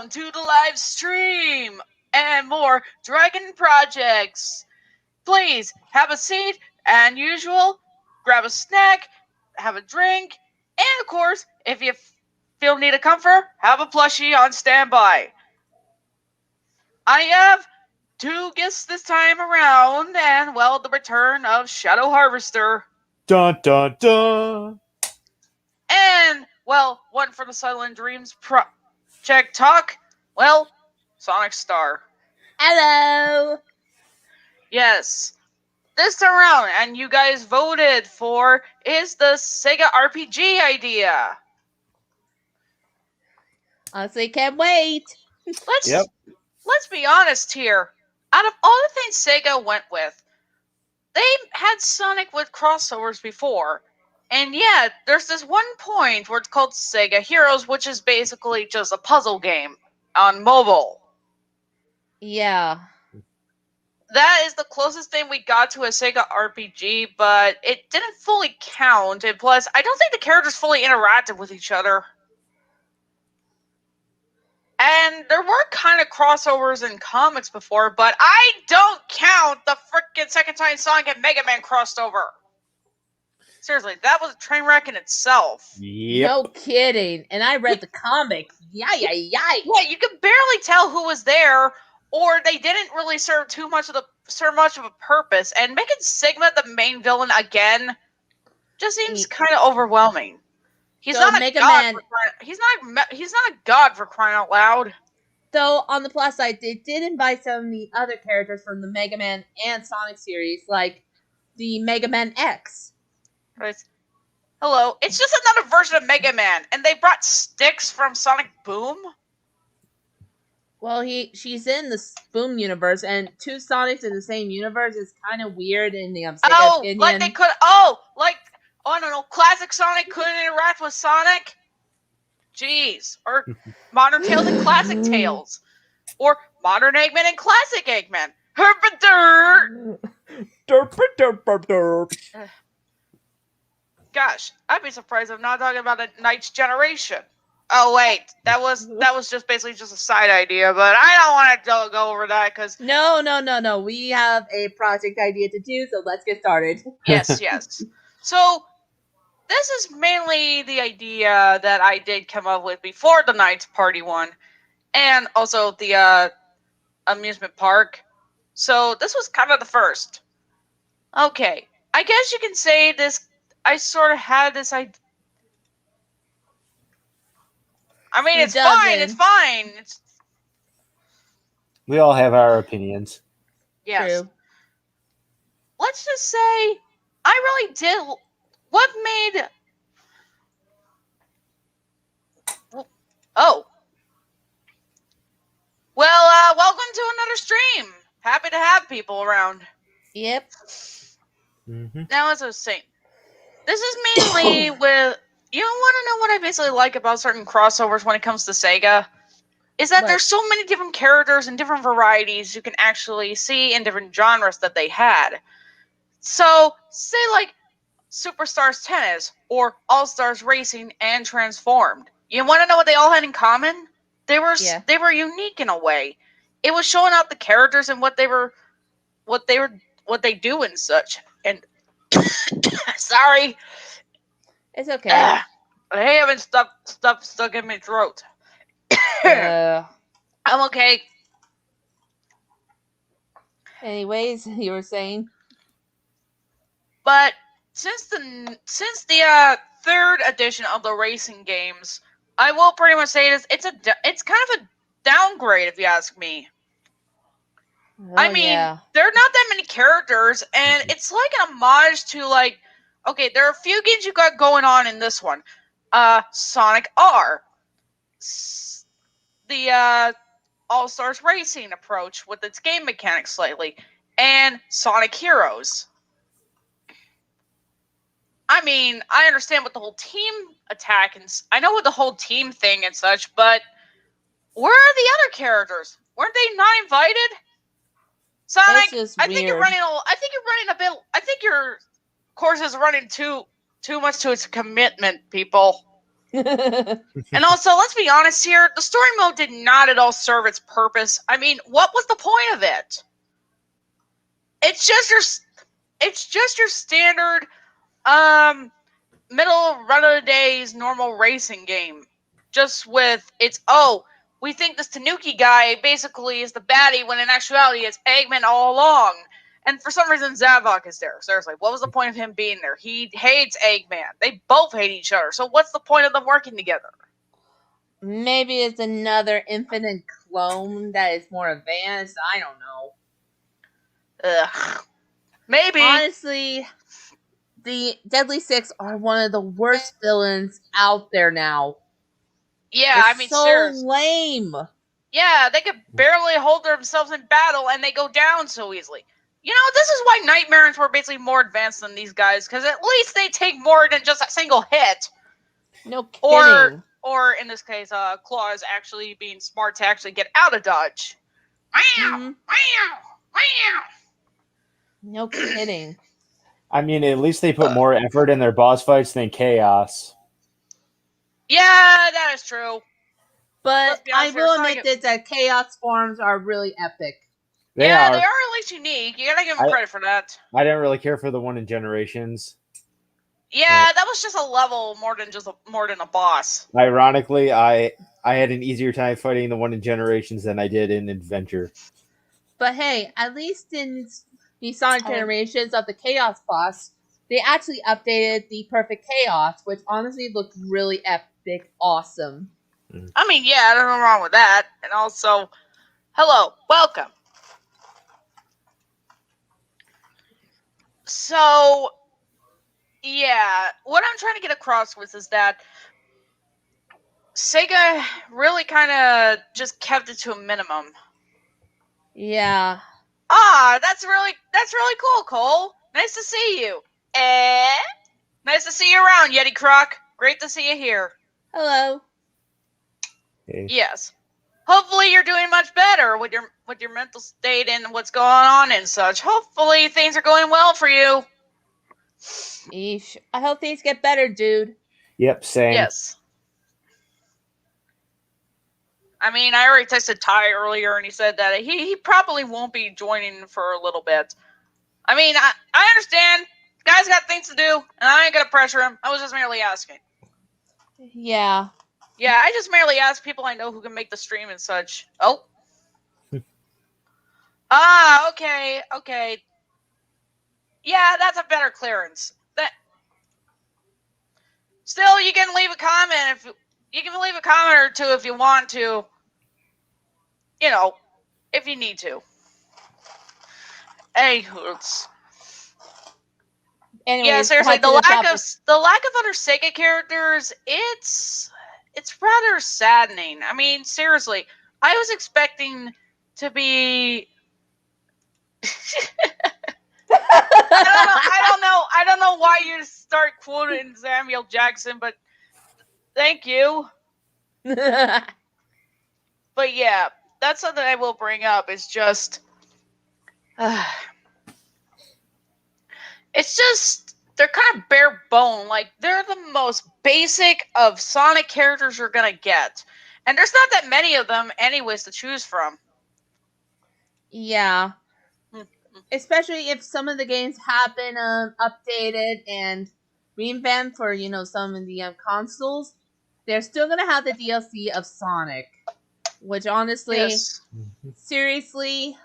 welcome to the live stream and more Dragon Projects. Please have a seat and usual, grab a snack, have a drink, and of course, if you feel need a comfort, have a plushie on standby. I have two guests this time around, and well, the return of Shadow Harvester. Dun dun dun. And, well, one for the Silent Dreams Project Talk. Well, Sonic Star. Hello! Yes. This time around, and you guys voted for, is the Sega RPG idea. Honestly, can't wait. Let's be honest here. Out of all the things Sega went with, they had Sonic with crossovers before. And yet, there's this one point where it's called Sega Heroes, which is basically just a puzzle game on mobile. Yeah. That is the closest thing we got to a Sega RPG, but it didn't fully count. And plus, I don't think the characters fully interacted with each other. And there were kind of crossovers in comics before, but I don't count the frickin' second time Sonic and Mega Man crossed over. Seriously, that was a train wreck in itself. Yep. No kidding. And I read the comics. Yay. Yeah, you could barely tell who was there, or they didn't really serve much of a purpose. And making Sigma the main villain again just seems kind of overwhelming. He's not a god. He's not a god for crying out loud. Though on the plus side, they did invite some of the other characters from the Mega Man and Sonic series, like the Mega Man X. Right. Hello, it's just another version of Mega Man, and they brought Sticks from Sonic Boom. Well, she's in the Boom universe, and two Sonics in the same universe is kind of weird in the Sega opinion. Like they could. I don't know. Classic Sonic couldn't interact with Sonic. Jeez, or Modern Tails and Classic Tails, or Modern Eggman and Classic Eggman. Herpadur. Gosh, I'd be surprised if I'm not talking about a Knight's Generation. Oh wait, that was just basically just a side idea, but I don't want to go over that because no. We have a project idea to do, so let's get started. Yes. So this is mainly the idea that I did come up with before the Knight's Party one, and also the amusement park. So this was kind of the first. Okay, I guess you can say this. I sort of had this idea. I mean, it's fine. We all have our opinions. Yes. True. Let's just say I really did. What made? Oh. Well, welcome to another stream. Happy to have people around. Yep. Mm-hmm. Now, as I was saying, this is mainly with. You want to know what I basically like about certain crossovers when it comes to Sega? Is that there's so many different characters and different varieties you can actually see in different genres that they had. So, say like Superstars Tennis or All Stars Racing and Transformed. You want to know what they all had in common? They were unique in a way. It was showing out the characters and what they do and such. And sorry. It's okay. I haven't stuff stuck in my throat. I'm okay. Anyways, you were saying? But since the third edition of the racing games, I will pretty much say it's kind of a downgrade if you ask me. I mean, there are not that many characters, and it's like an homage to like. Okay, there are a few games you got going on in this one. Sonic R. The All-Stars Racing approach with its game mechanics slightly. And Sonic Heroes. I mean, I understand what the whole team attack and I know what the whole team thing and such, but where are the other characters? Weren't they not invited? Sonic, I think you're running a bit. I think your course is running too much to its commitment, people. And also, let's be honest here, the story mode did not at all serve its purpose. I mean, what was the point of it? It's just your standard middle run of the days normal racing game. Just with we think this Tanuki guy basically is the baddie when in actuality it's Eggman all along. And for some reason Zavok is there. Seriously, what was the point of him being there? He hates Eggman. They both hate each other. So what's the point of them working together? Maybe it's another infinite clone that is more advanced. I don't know. Ugh. Maybe. Honestly, the Deadly Six are one of the worst villains out there now. Yeah, They're I mean, so seriously. lame. Yeah, they could barely hold themselves in battle and they go down so easily. You know, this is why Nightmares were basically more advanced than these guys, because at least they take more than just a single hit. No kidding. Or in this case, Claw is actually being smart to actually get out of dodge. No kidding. I mean, at least they put more effort in their boss fights than Chaos. Yeah, that is true. But I honest here, will Sonic- admit that Chaos forms are really epic. They are. They are at least unique. You gotta give them credit for that. I didn't really care for the one in Generations. Yeah, that was just a level more than a boss. Ironically, I had an easier time fighting the one in Generations than I did in Adventure. But hey, at least in the Sonic Generations of the Chaos boss, they actually updated the Perfect Chaos, which honestly looked really epic, awesome. I mean, yeah, there's nothing wrong with that. And also, hello, welcome. So, yeah, what I'm trying to get across with is that Sega really kind of just kept it to a minimum. Yeah. That's really cool, Cole. Nice to see you. Nice to see you around, Yeti Croc. Great to see you here. Hello. Hey. Yes. Hopefully you're doing much better with your mental state and what's going on and such. Hopefully things are going well for you. Eesh. I hope things get better, dude. Yep, same. Yes. I mean, I already texted Ty earlier and he said that he probably won't be joining for a little bit. I mean, I understand. Guy's got things to do, and I ain't gonna pressure him. I was just merely asking. Yeah. Yeah, I just merely ask people I know who can make the stream and such. Oh. Okay. Yeah, that's a better clearance. Still, you can leave a comment or two if you want to. You know, if you need to. Hey, hoots. Anyways, yeah, seriously, the lack of other Sega characters, it's rather saddening. I mean, seriously, I was expecting to be I don't know why you start quoting Samuel Jackson, but thank you. But yeah, that's something I will bring up. It's just it's just they're kind of bare bone. Like they're the most basic of Sonic characters you're gonna get, and there's not that many of them, anyways, to choose from. Yeah. Especially if some of the games have been updated and revamped for some of the consoles, they're still gonna have the DLC of Sonic, which honestly, seriously,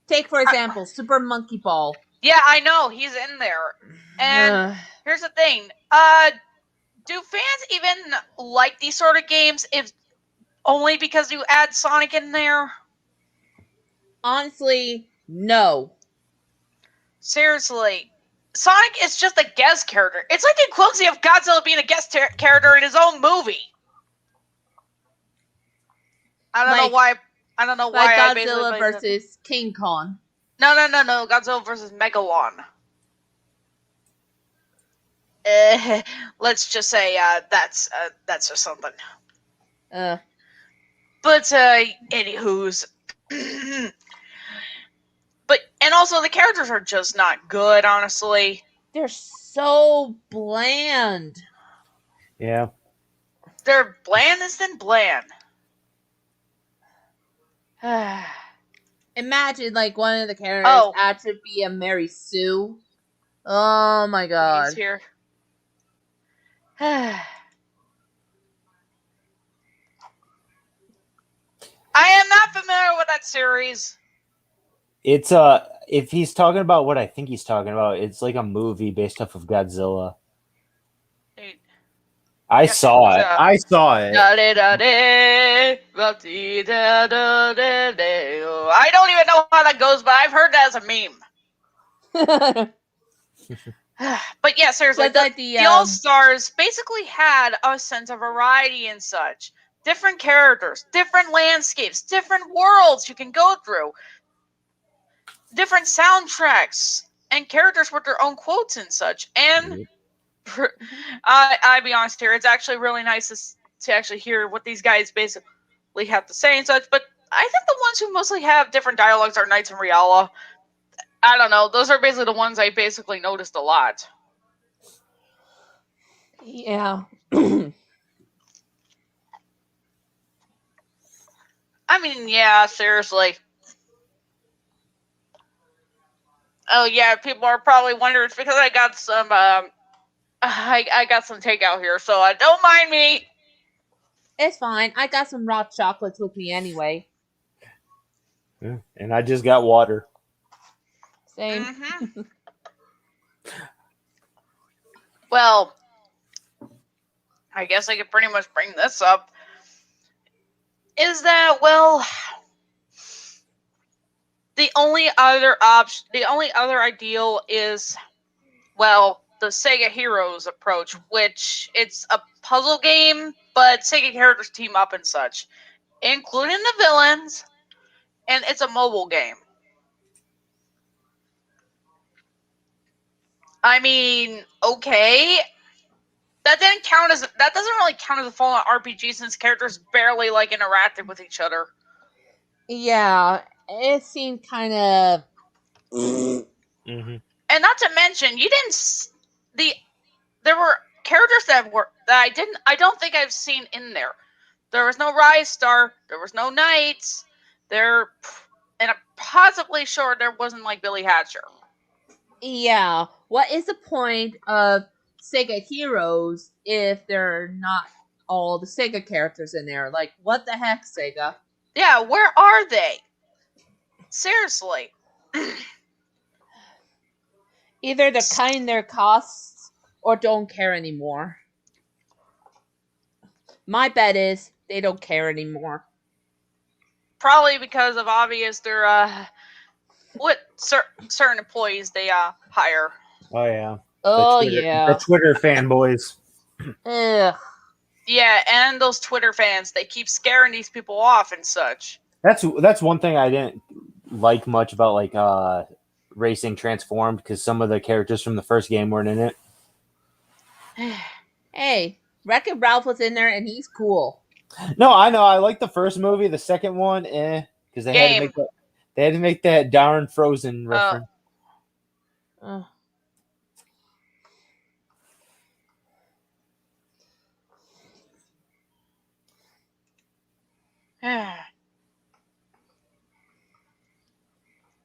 take for example Super Monkey Ball. Yeah, I know he's in there, and here's the thing: do fans even like these sort of games if only because you add Sonic in there? Honestly, no. Seriously, Sonic is just a guest character. It's like the equivalency of Godzilla being a guest character in his own movie. I don't know why. Like Godzilla versus King Kong. No. Godzilla versus Megalon. Let's just say that's just something. But anywho's. But and also the characters are just not good, honestly. They're so bland. Yeah. They're blandest than bland. Imagine like one of the characters actually be a Mary Sue. Oh my god. Here. I am not familiar with that series. It's if he's talking about what I think he's talking about, it's like a movie based off of Godzilla. I saw it. I saw it. I don't even know how that goes, but I've heard that as a meme. But yeah, seriously, the All-Stars basically had a sense of variety and such. Different characters, different landscapes, different worlds you can go through, different soundtracks, and characters with their own quotes and such. And I'll be honest here, it's actually really nice to actually hear what these guys basically have to say and such. But I think the ones who mostly have different dialogues are Knights and Riala. I don't know. Those are basically the ones I basically noticed a lot. Yeah. I mean, yeah, seriously. Oh yeah, people are probably wondering it's because I got some I got some takeout here, so don't mind me. It's fine. I got some raw chocolates with me anyway. Yeah, and I just got water. Same. Mm-hmm. Well, I guess I could pretty much bring this up. Is that, well, the only other ideal is, well, the Sega Heroes approach, which it's a puzzle game, but Sega characters team up and such, including the villains, and it's a mobile game. I mean, okay, that doesn't really count as a full-on RPG since characters barely like interacted with each other. Yeah, it seemed kind of. Mm-hmm. And not to mention, there were characters that I don't think I've seen in there. There was no Rise Star, there was no Knights, and I'm possibly sure there wasn't like Billy Hatcher. Yeah, what is the point of Sega Heroes if there are not all the Sega characters in there? Like, what the heck, Sega? Yeah, where are they? Seriously. Either they're cutting their costs or don't care anymore. My bet is they don't care anymore. Probably because of obvious what certain employees they hire. Oh yeah. Oh the Twitter fanboys. Ugh. Yeah, and those Twitter fans, they keep scaring these people off and such. That's one thing I didn't like much about like Racing Transformed, because some of the characters from the first game weren't in it. Hey, Wreck-It Ralph was in there and he's cool. No, I know. I like the first movie. The second one, because they had to make that darn Frozen reference.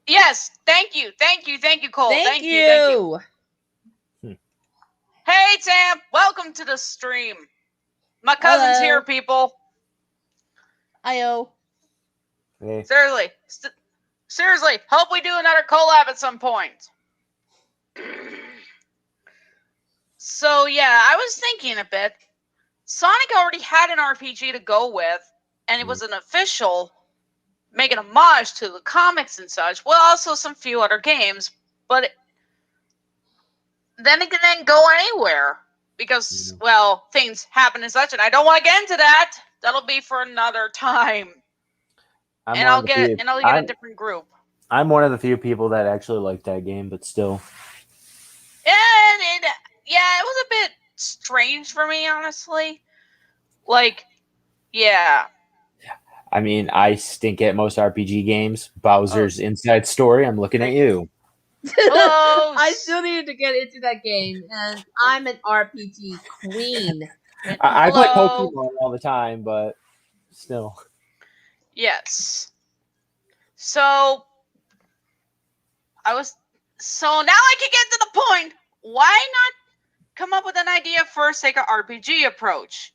Yes, thank you, Cole. Thank you. Hey, Tam, welcome to the stream. My cousin's here, people. Ayo. Hey. Seriously, hope we do another collab at some point. So, yeah, I was thinking a bit. Sonic already had an RPG to go with, and it was an official, making a homage to the comics and such, well, also some few other games, but then it can then go anywhere, because, well, things happen and such, and I don't want to get into that. That'll be for another time. I'll get a different group. I'm one of the few people that actually like that game, but still. And it was a bit strange for me, honestly. Like, yeah. I mean, I stink at most RPG games. Bowser's Inside Story, I'm looking at you. I still need to get into that game, and I'm an RPG queen. I play Hello. Pokemon all the time, but still. Yes. So now I can get to the point. Why not come up with an idea for a Sega RPG approach?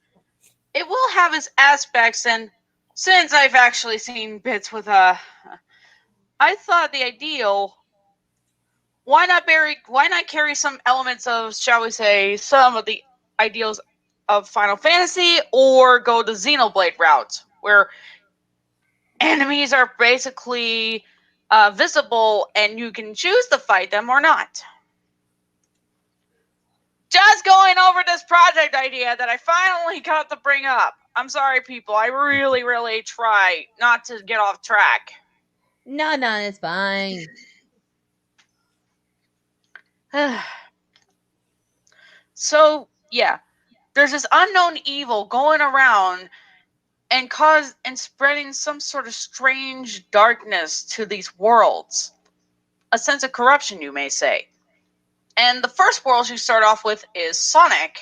It will have its aspects, and since I've actually seen bits with I thought the ideal. Why not carry some elements of, shall we say, some of the ideals of Final Fantasy, or go the Xenoblade route, where enemies are basically visible and you can choose to fight them or not. Just going over this project idea that I finally got to bring up. I'm sorry, people. I really, really try not to get off track. No, it's fine. So, yeah. There's this unknown evil going around and spreading some sort of strange darkness to these worlds. A sense of corruption, you may say. And the first world you start off with is Sonic.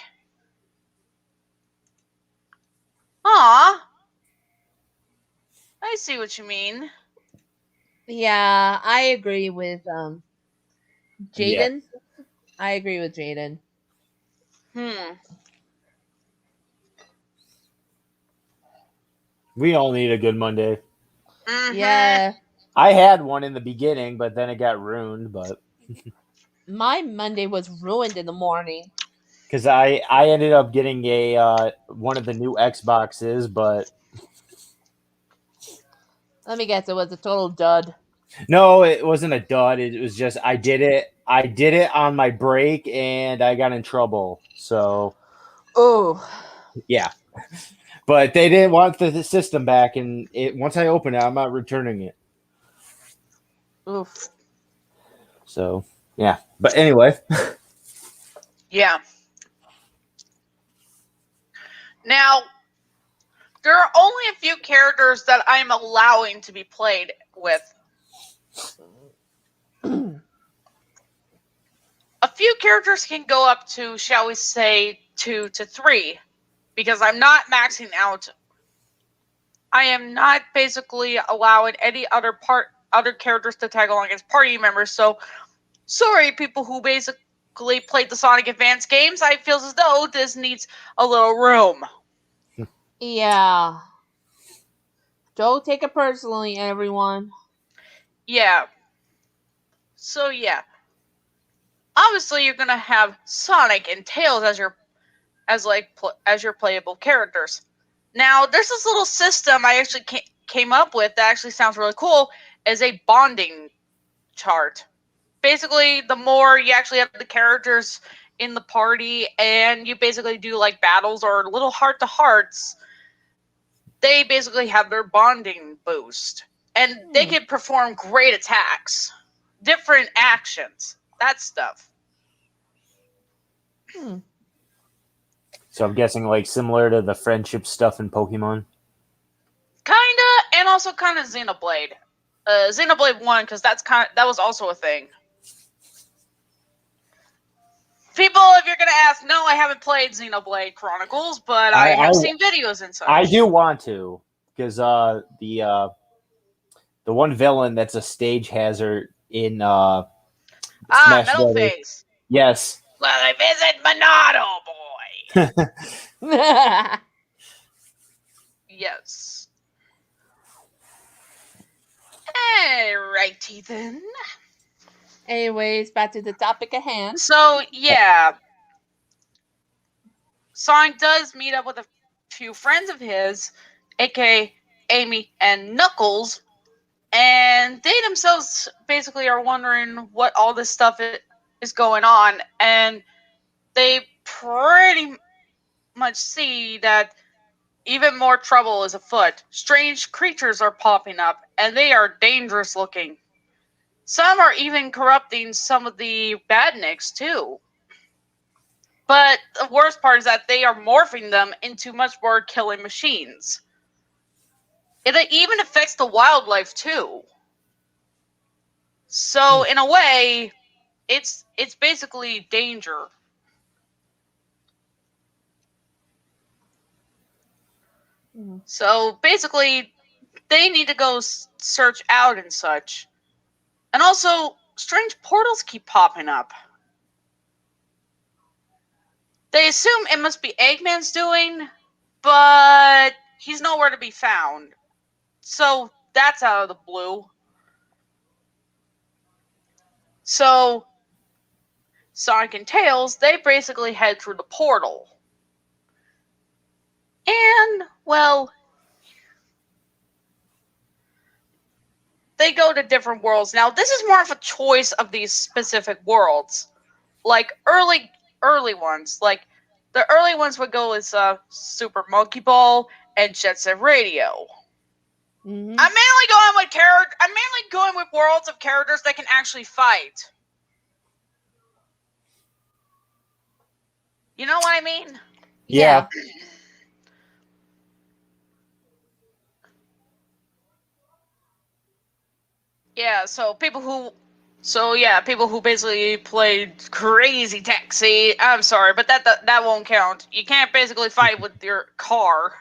Ah, I see what you mean. Yeah, I agree with Yeah. Jaden. I agree with Jaden. We all need a good Monday. Mm-hmm. Yeah. I had one in the beginning, but then it got ruined. But My Monday was ruined in the morning. because I ended up getting a one of the new Xboxes, but Let me guess, it was a total dud. no, it wasn't a dud. It was just I did it. I did it on my break, and I got in trouble. So Oh. yeah, but they didn't want the system back, and once I open it, I'm not returning it. Oof. So yeah, but anyway. Yeah. Now, there are only a few characters that I'm allowing to be played with. A few characters can go up to, shall we say, 2 to 3, because I'm not maxing out. I am not basically allowing any other characters to tag along as party members. So, sorry, people who basically played the Sonic Advance games. I feel as though this needs a little room. Yeah. Don't take it personally, everyone. Yeah. So yeah. Obviously, you're gonna have Sonic and Tails as your playable characters. Now, there's this little system I actually came up with that actually sounds really cool, as a bonding chart. Basically, the more you actually have the characters in the party, and you basically do like battles or little heart to hearts, they basically have their bonding boost, and they can perform great attacks, different actions, that stuff. So I'm guessing like similar to the friendship stuff in Pokemon. Kinda, and also kind of Xenoblade. Xenoblade 1, because that was also a thing. People, if you're gonna ask, no, I haven't played Xenoblade Chronicles, but I have seen videos and such. I do want to, because the one villain that's a stage hazard in Smash Metal Brothers. Face. Yes. Well, I visit Monado, boy. Yes. Alrighty then. Anyways, back to the topic at hand. So, yeah. Sonic does meet up with a few friends of his, aka Amy and Knuckles, and they themselves basically are wondering what all this stuff is going on, and they pretty much see that even more trouble is afoot. Strange creatures are popping up, and they are dangerous looking. Some are even corrupting some of the badniks, too. But the worst part is that they are morphing them into much more killing machines. It even affects the wildlife, too. So, in a way, it's basically danger. So basically, they need to go search out and such. And also, strange portals keep popping up. They assume it must be Eggman's doing, but he's nowhere to be found. So that's out of the blue. So Sonic and Tails, they basically head through the portal. And, well, they go to different worlds. Now, this is more of a choice of these specific worlds. Like, early ones. Like, the early ones would go as Super Monkey Ball and Jet Set Radio. Mm-hmm. I'm mainly going with worlds of characters that can actually fight. You know what I mean? Yeah. Yeah, people who basically played Crazy Taxi. I'm sorry, but that won't count. You can't basically fight with your car.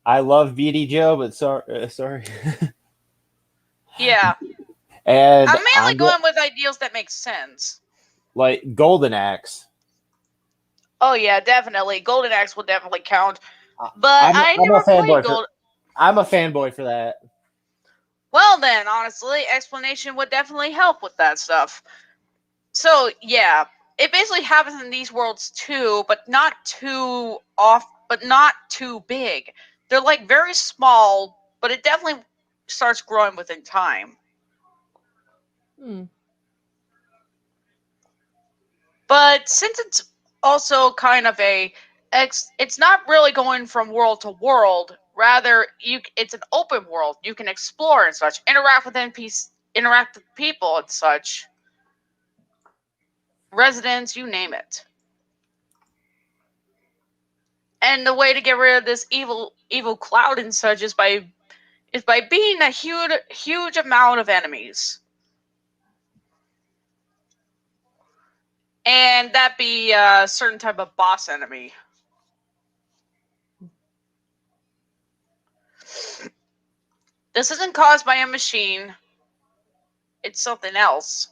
I love BD Joe, but sorry. Yeah. And I'm mainly going with ideals that make sense. Like Golden Axe. Oh yeah, definitely. Golden Axe will definitely count. But I never played Gold. I'm a fanboy for that. Well then, honestly, explanation would definitely help with that stuff. So yeah, it basically happens in these worlds too, but not too big. They're like very small, but it definitely starts growing within time. But since it's also kind of it's not really going from world to world. Rather, it's an open world. You can explore and such, interact with people and such, residents, you name it. And the way to get rid of this evil cloud and such is by beating a huge amount of enemies. And that be a certain type of boss enemy. This isn't caused by a machine. It's something else.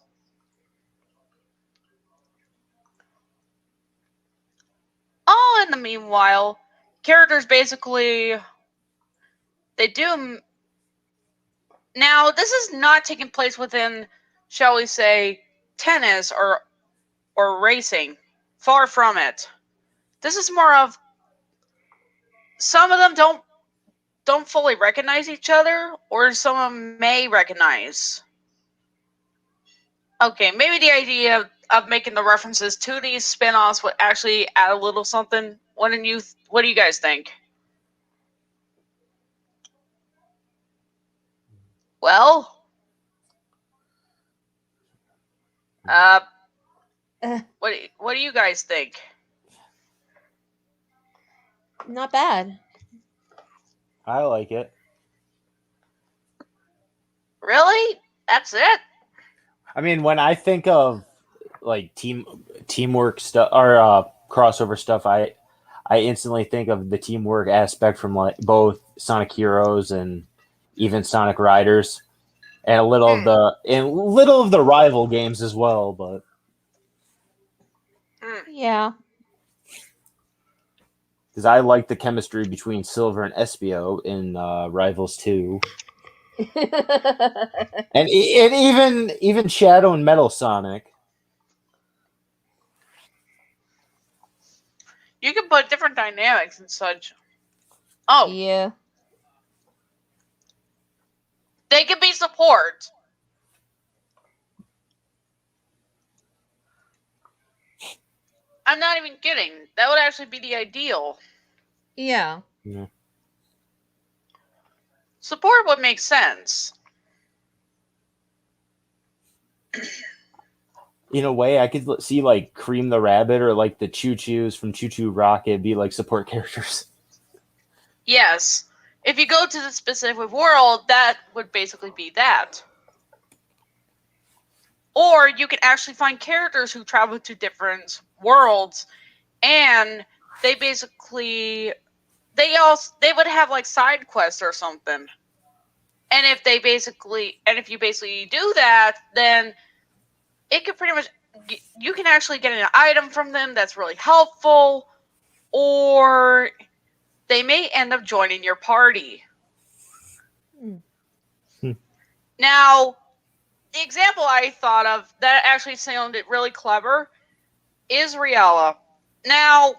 In the meanwhile, characters basically they do. Now, this is not taking place within, shall we say, tennis or racing. Far from it. This is more of some of them don't fully recognize each other, or some of them may recognize. Okay, maybe the idea of making the references to these spin-offs would actually add a little something. What do you guys think? Well, what do you guys think? Not bad. I like it. Really? That's it? I mean, when I think of like teamwork stuff or crossover stuff, I instantly think of the teamwork aspect from like both Sonic Heroes and even Sonic Riders, and a little of the rival games as well. But yeah, because I like the chemistry between Silver and Espio in Rivals 2. and even Shadow and Metal Sonic. You can put different dynamics and such. Oh. Yeah. They can be support. I'm not even kidding. That would actually be the ideal. Yeah. Support would make sense. In a way, I could see like Cream the Rabbit or like the Choo Choos from Choo Choo Rocket be like support characters. Yes. If you go to the specific world, that would basically be that. Or you can actually find characters who travel to different worlds, and they basically they would have like side quests or something. And if you basically do that, then it could pretty much, you can actually get an item from them that's really helpful, or they may end up joining your party. Now, the example I thought of that actually sounded really clever is Riella. Now,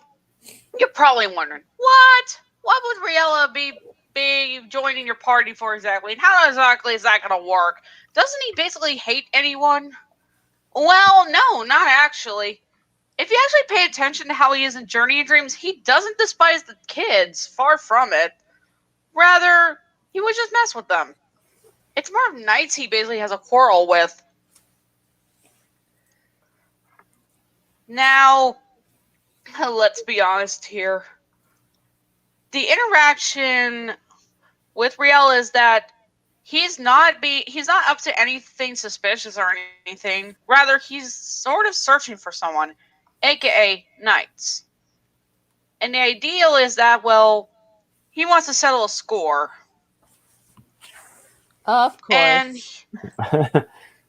you're probably wondering, what? What would Riella be joining your party for exactly? And how exactly is that going to work? Doesn't he basically hate anyone? Well, no, not actually. If you actually pay attention to how he is in Journey of Dreams, he doesn't despise the kids. Far from it. Rather, he would just mess with them. It's more of Knights he basically has a quarrel with. Now, let's be honest here. The interaction with Riel is that he's not up to anything suspicious or anything. Rather, he's sort of searching for someone, aka Knights. And the ideal is that, well, he wants to settle a score. Of course.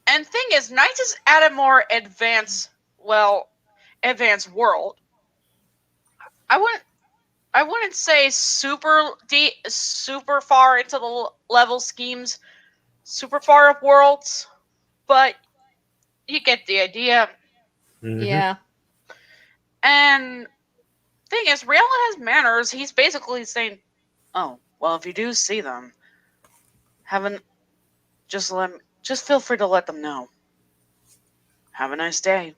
And thing is, Knights is at a more advanced world. I wouldn't say super deep, super far into the level schemes, super far up worlds, but you get the idea. Mm-hmm. Yeah. And thing is, Riella has manners. He's basically saying, "Oh, well, if you do see them, just feel free to let them know. Have a nice day."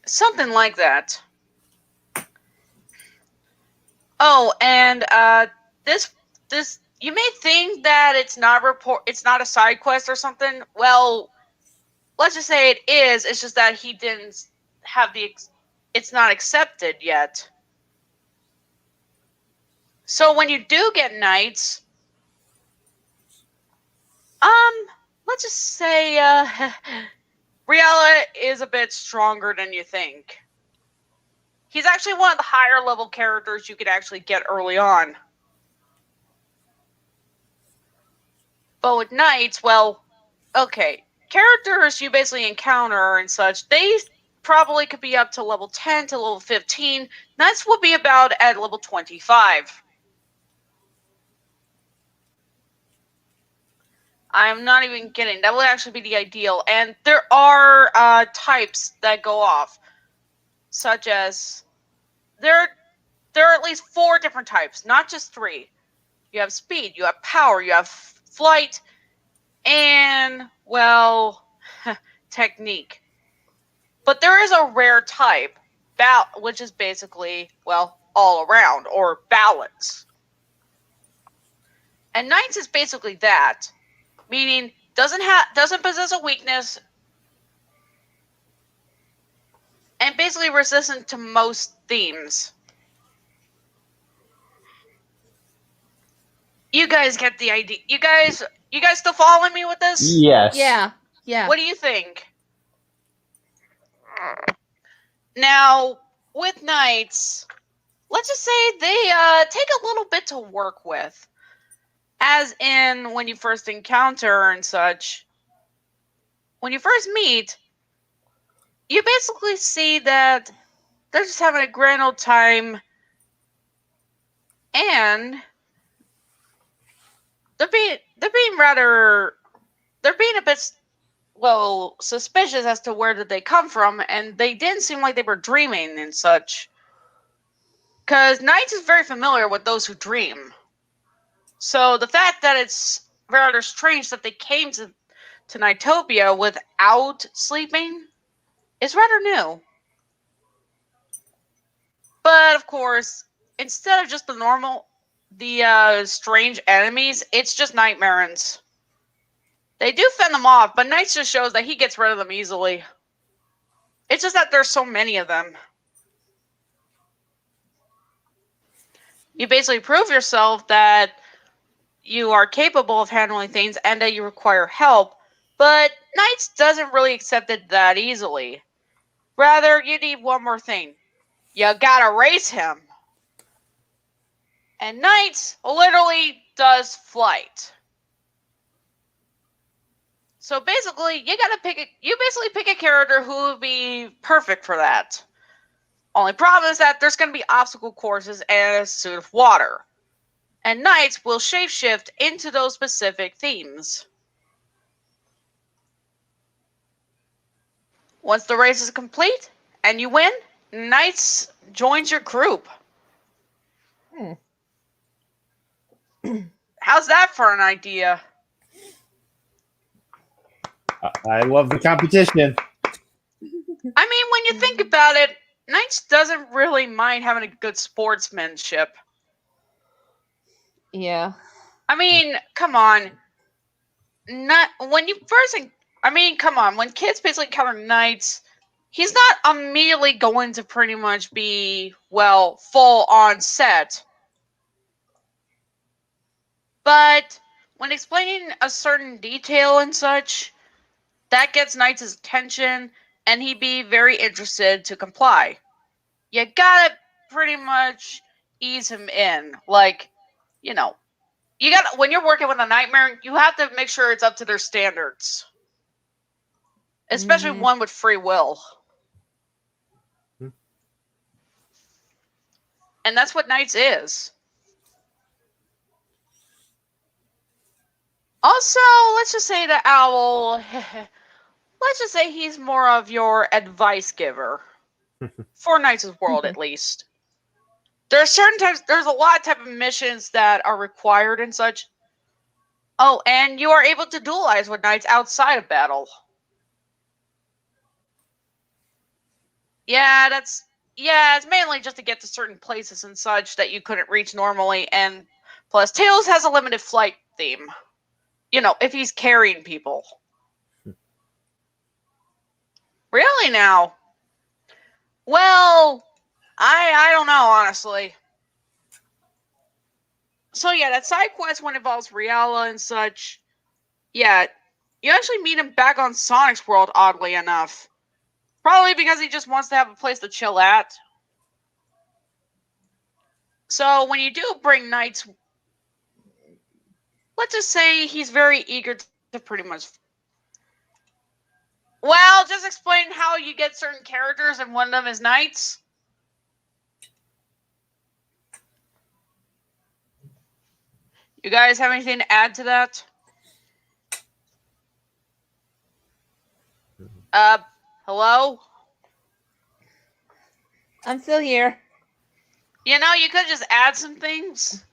Something like that. Oh, and this you may think that it's not a side quest or something. Well, let's just say it is. It's just that he didn't have it's not accepted yet. So when you do get Knights, let's just say Riella is a bit stronger than you think. He's actually one of the higher level characters you could actually get early on. But with Knights, well, okay, characters you basically encounter and such, they probably could be up to level 10 to level 15. Knights will be about at level 25. I'm not even kidding. That would actually be the ideal. And there are types that go off, such as there are at least 4 different types, not just 3. You have speed, you have power, you have flight, and, well, technique. But there is a rare type, which is basically, well, all around, or balance. And Knights is basically that, meaning doesn't possess a weakness, and basically resistant to most themes. You guys get the idea. You guys still following me with this? Yes. Yeah. What do you think? Now, with Knights, let's just say they take a little bit to work with. As in, when you first encounter and such, when you first meet, you basically see that they're just having a grand old time, and they're being a bit, well, suspicious as to where did they come from, and they didn't seem like they were dreaming and such. Because Knights is very familiar with those who dream. So the fact that it's rather strange that they came to Nightopia without sleeping is rather new. But of course, instead of just the strange enemies, it's just Nightmarons. They do fend them off, but Knights just shows that he gets rid of them easily. It's just that there's so many of them. You basically prove yourself that you are capable of handling things and that you require help, but Knights doesn't really accept it that easily. Rather, you need one more thing. You gotta race him. And Knights literally does flight. So basically, you basically pick a character who would be perfect for that. Only problem is that there's going to be obstacle courses and a suit of water. And Knights will shapeshift into those specific themes. Once the race is complete and you win, Knights joins your group. How's that for an idea? I love the competition. I mean, when you think about it, Knights doesn't really mind having a good sportsmanship. Yeah. I mean, come on. When kids basically encounter Knights, he's not immediately going to pretty much be, well, full on set. But when explaining a certain detail and such, that gets Knights' attention, and he'd be very interested to comply. You gotta pretty much ease him in. Like, you know, when you're working with a nightmare, you have to make sure it's up to their standards. Especially one with free will. And that's what Knights is. Also, let's just say that Owl, let's just say he's more of your advice giver. For Knights' World, at least. There are certain types, there's a lot of type of missions that are required and such. Oh, and you are able to duelize with Knights outside of battle. It's mainly just to get to certain places and such that you couldn't reach normally, and plus Tails has a limited flight theme. If he's carrying people. Really now? Well, I don't know, honestly. So yeah, that side quest one involves Riala and such. Yeah, you actually meet him back on Sonic's world, oddly enough. Probably because he just wants to have a place to chill at. So when you do bring Knights, let's just say he's very eager to pretty much... Well, just explain how you get certain characters and one of them is Knights. You guys have anything to add to that? Hello? I'm still here. You could just add some things.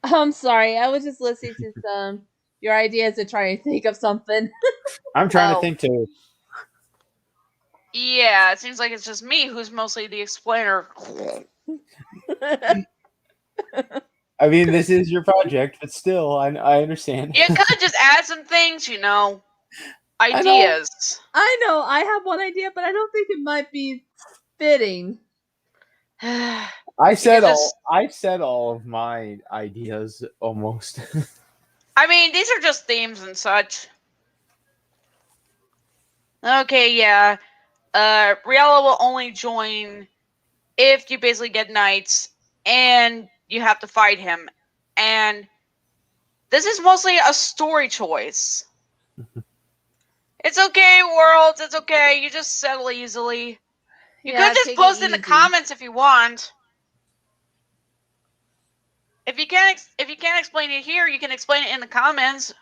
I'm sorry. I was just listening to your ideas to try and think of something. I'm trying to think too. Yeah, it seems like it's just me who's mostly the explainer. I mean, this is your project, but still, I understand. You could just add some things, ideas. I know. I have one idea, but I don't think it might be fitting. I said all of my ideas almost. I mean, these are just themes and such. Okay, yeah. Riella will only join if you basically get Knights and you have to fight him. And this is mostly a story choice. It's okay, Worlds. It's okay. You just settle easily. You could just post in the comments if you want. If you can't explain it here, you can explain it in the comments.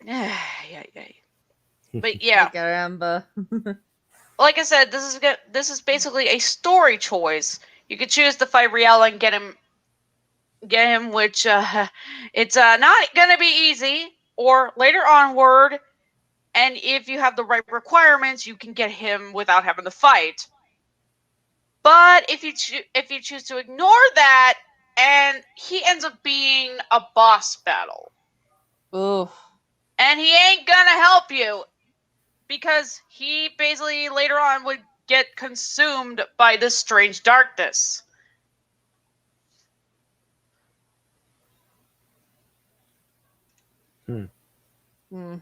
Yeah. But yeah. Caramba. Like I said, this is basically a story choice. You could choose to fight Riella and get him, which it's not gonna be easy. Or later onward, and if you have the right requirements, you can get him without having to fight. But if you choose to ignore that, and he ends up being a boss battle. Oof. And he ain't gonna help you. Because he basically later on would get consumed by this strange darkness. I mean,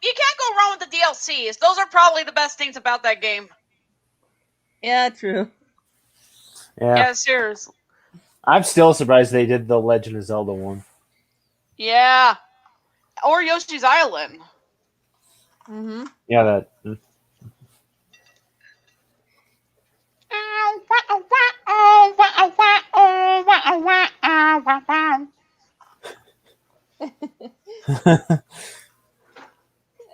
you can't go wrong with the DLCs. Those are probably the best things about that game. Yeah, true. Yeah, seriously. I'm still surprised they did the Legend of Zelda one. Yeah. Or Yoshi's Island. Mm-hmm. Yeah, that.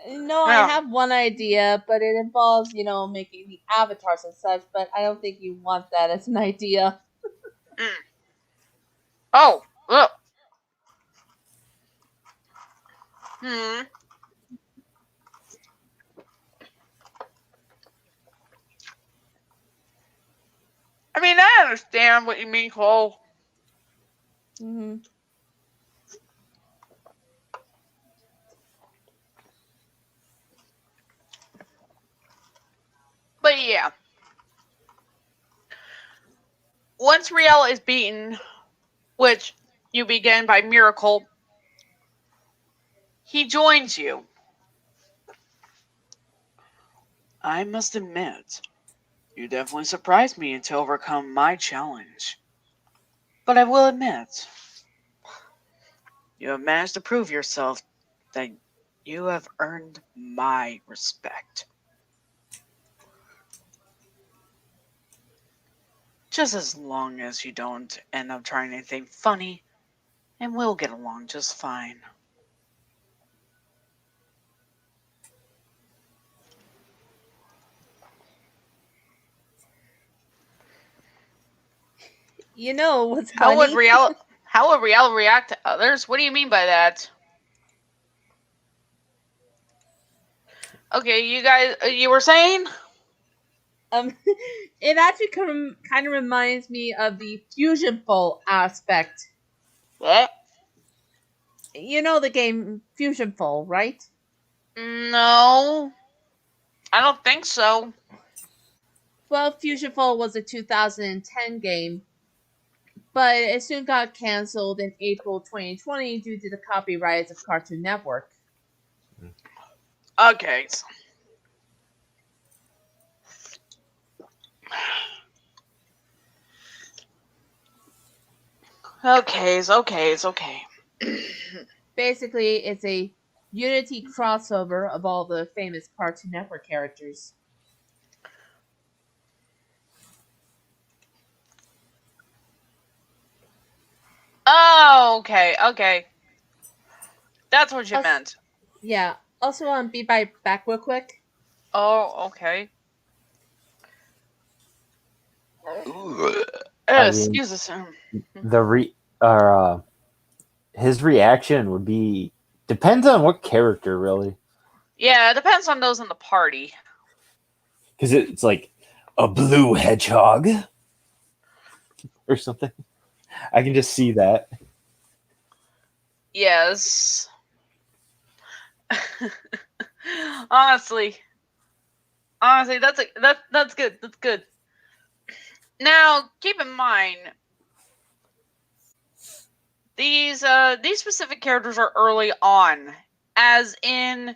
No, I have one idea, but it involves, making the avatars and such, but I don't think you want that as an idea. Oh, look. Hmm. I mean, I understand what you mean, Cole. Mm-hmm. But yeah. Once Riel is beaten, which you begin by miracle, he joins you. I must admit, you definitely surprised me to overcome my challenge. But I will admit, you have managed to prove yourself that you have earned my respect. Just as long as you don't end up trying anything funny, and we'll get along just fine. You know what's How would funny? Riel react to others? What do you mean by that? Okay, you guys, you were saying? It actually kind of reminds me of the fusion foal aspect. What? You know the game Fusion Foal, right? No, I don't think so. Well, Fusion Foal was a 2010 game, but it soon got canceled in April 2020 due to the copyrights of Cartoon Network. Okay. It's okay. Basically, it's a Unity crossover of all the famous Cartoon Network characters. Oh, okay. That's what you meant. Yeah. Also, be back real quick. Oh, okay. Excuse us. His reaction would be depends on what character, really. Yeah, it depends on those in the party. Because it's like a blue hedgehog or something. I can just see that. Yes. honestly, that's good. That's good. Now, keep in mind, these specific characters are early on, as in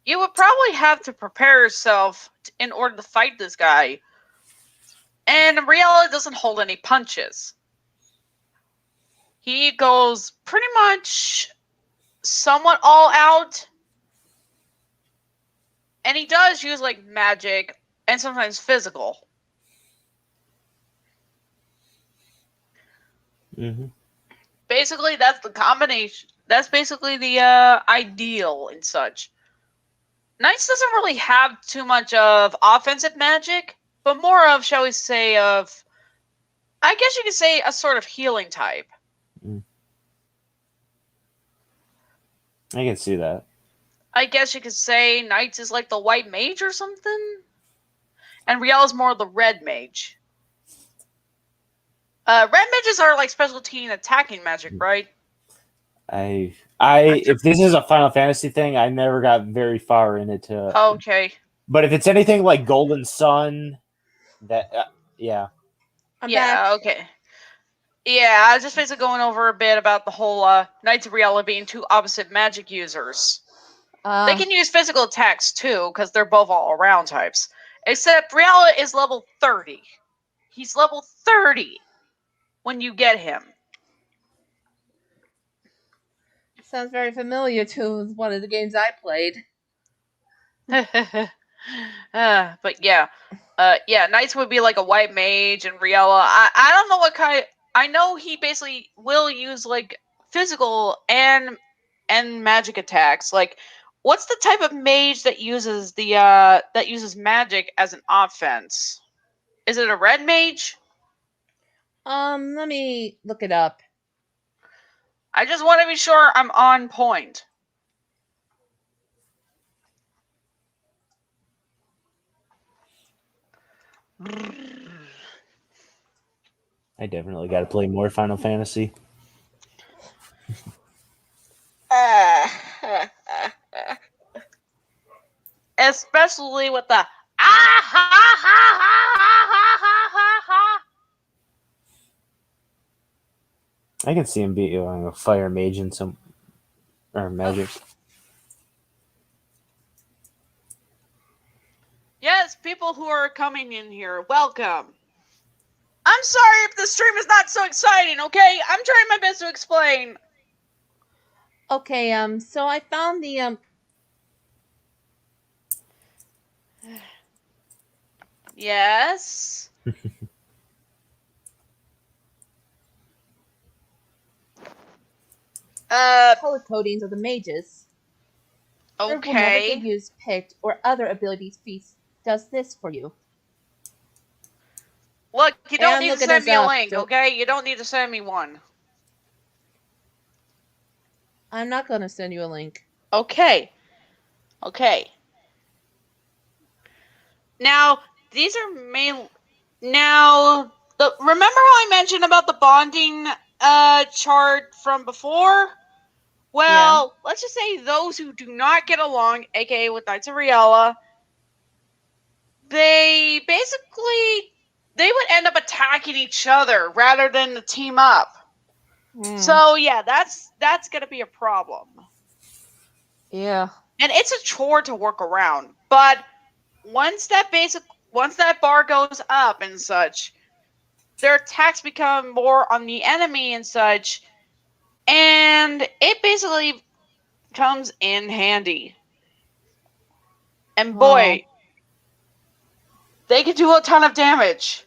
you would probably have to prepare yourself in order to fight this guy. And in reality, doesn't hold any punches. He goes pretty much somewhat all out. And he does use like magic and sometimes physical. Mm-hmm. Basically, that's the combination. That's basically the ideal and such. Knights doesn't really have too much of offensive magic, but more of, shall we say, I guess you could say a sort of healing type. I can see that. I guess you could say Knights is like the white mage or something, and Riel is more the red mage. Red mages are like specialty in attacking magic, right? If this is a Final Fantasy thing, I never got very far in it. Okay. But if it's anything like Golden Sun, that yeah. I'm back. Okay. Yeah, I was just basically going over a bit about the whole Knights of Riella being two opposite magic users. They can use physical attacks too, because they're both all around types. Except Riella is level 30. He's level 30 when you get him. Sounds very familiar to one of the games I played. But yeah. Knights would be like a white mage, and Riella, I don't know what kind. I know he basically will use like physical and magic attacks. Like, what's the type of mage that uses magic as an offense? Is it a red mage? Let me look it up. I just want to be sure I'm on point. I definitely got to play more Final Fantasy. Especially with the ah ha ha ha ha ha ha ha. I can see him being a fire mage in some or magic. Yes, people who are coming in here, welcome. I'm sorry if the stream is not so exciting, okay? I'm trying my best to explain. Okay, so I found the Yes. color codings of the mages. Whenever Okay. they use picked or other abilities feats does this for you. Look, you don't And need to look at send us me a up. link, okay? You don't need to send me one. I'm not gonna send you a link. Okay. Okay. Now, these are main. Now, remember how I mentioned about the bonding chart from before? Well, let's just say those who do not get along, aka with Knights of Riella, they basically would end up attacking each other rather than to team up. So yeah, that's gonna be a problem. Yeah. And it's a chore to work around. But once that bar goes up and such, their attacks become more on the enemy and such, and it basically comes in handy. And boy, they can do a ton of damage.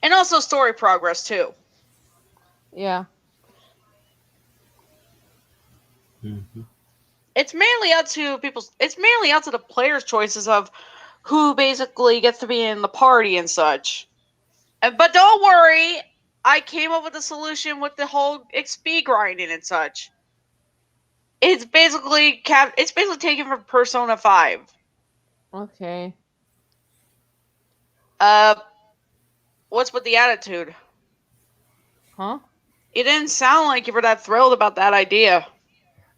And also story progress too. Yeah. Mm-hmm. It's mainly up to the players' choices of who basically gets to be in the party and such. But don't worry, I came up with a solution with the whole XP grinding and such. It's basically taken from Persona 5. Okay. What's with the attitude? Huh? You didn't sound like you were that thrilled about that idea.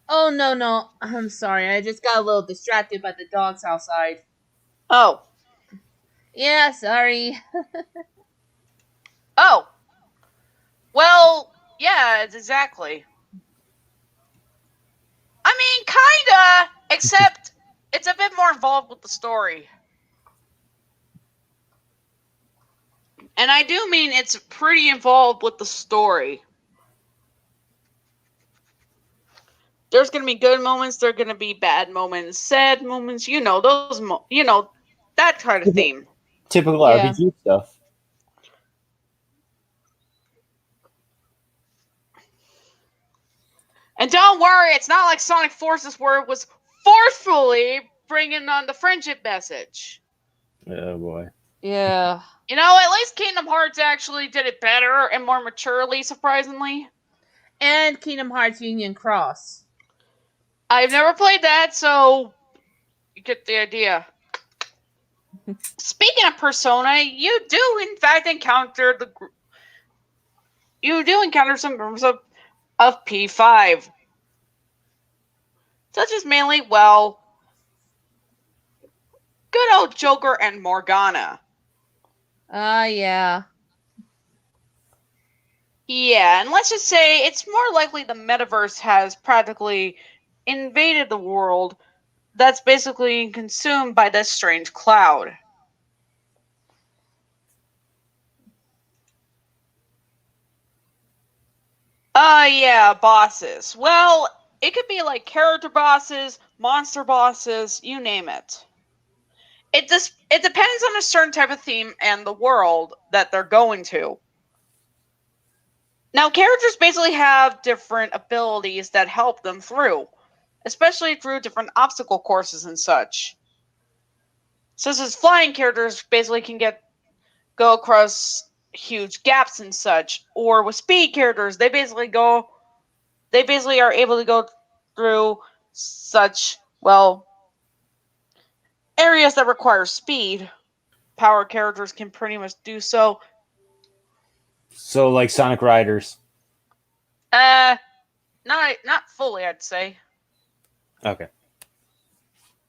Oh no. I'm sorry. I just got a little distracted by the dogs outside. Oh. Yeah, sorry. Oh. Well, yeah, exactly. I mean, kinda, except it's a bit more involved with the story. And I do mean it's pretty involved with the story. There's gonna be good moments, there's gonna be bad moments, sad moments, that kind of theme. Typical RPG stuff. And don't worry, it's not like Sonic Forces where it was forcefully bringing on the friendship message. Oh boy. Yeah. At least Kingdom Hearts actually did it better and more maturely, surprisingly. And Kingdom Hearts Union Cross. I've never played that, so you get the idea. Speaking of Persona, you do in fact encounter some groups of P5. Such as mainly, well, good old Joker and Morgana. Yeah. Yeah, and let's just say it's more likely the metaverse has practically invaded the world that's basically consumed by this strange cloud. Yeah, bosses. Well, it could be like character bosses, monster bosses, you name it. It depends on a certain type of theme and the world that they're going to. Now, characters basically have different abilities that help them through, especially through different obstacle courses and such. Such as flying characters basically can go across huge gaps and such, or with speed characters, they basically are able to go through such areas that require speed. Power characters can pretty much do so. So like Sonic Riders. Uh, not fully, I'd say. Okay.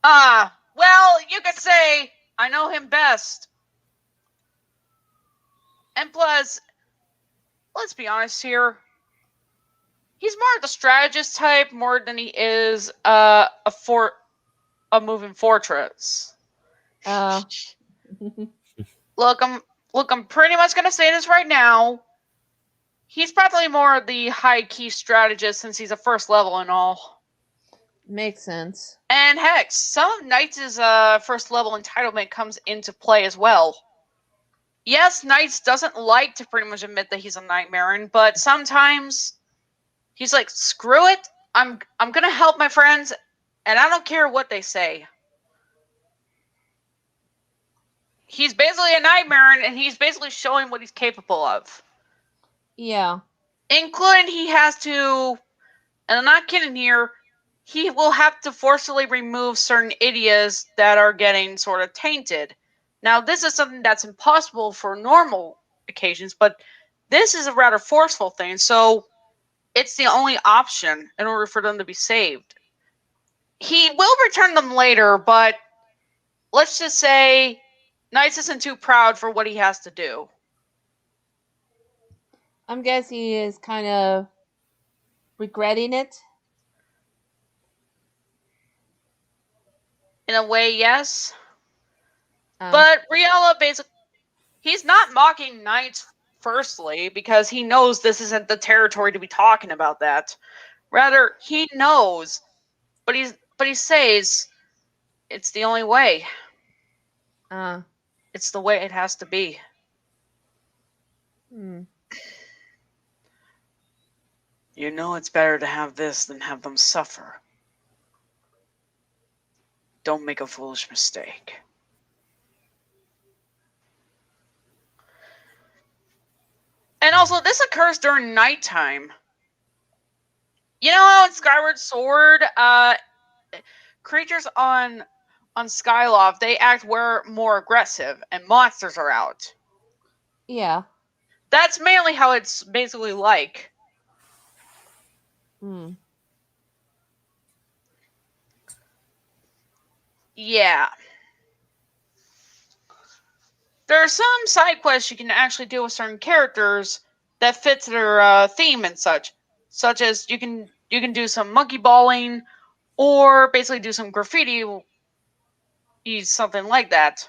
Well, you could say I know him best. And plus, let's be honest here. He's more of the strategist type more than he is a moving fortress. Look, I'm pretty much gonna say this right now. He's probably more of the high key strategist since he's a first level and all. Makes sense. And heck, some of Knight's first level entitlement comes into play as well. Yes, Knights doesn't like to pretty much admit that he's a Nightmare, but sometimes he's like, screw it, I'm gonna help my friends, and I don't care what they say. He's basically a Nightmare, and he's basically showing what he's capable of. Yeah. Including he has to, and I'm not kidding here, he will have to forcibly remove certain idiots that are getting sort of tainted. Now, this is something that's impossible for normal occasions, but this is a rather forceful thing, so it's the only option in order for them to be saved. He will return them later, but let's just say Knights isn't too proud for what he has to do. I'm guessing he is kind of regretting it. In a way, yes. But Riella basically, he's not mocking Knights firstly because he knows this isn't the territory to be talking about that. Rather, he knows, but he says it's the only way. It's the way it has to be. You know it's better to have this than have them suffer. Don't make a foolish mistake. And also, this occurs during nighttime. You know how in Skyward Sword, creatures on Skyloft, they act more aggressive, and monsters are out. Yeah. That's mainly how it's basically like. Yeah. There are some side quests you can actually do with certain characters that fits their theme and such. Such as you can do some monkey balling, or basically do some graffiti, something like that.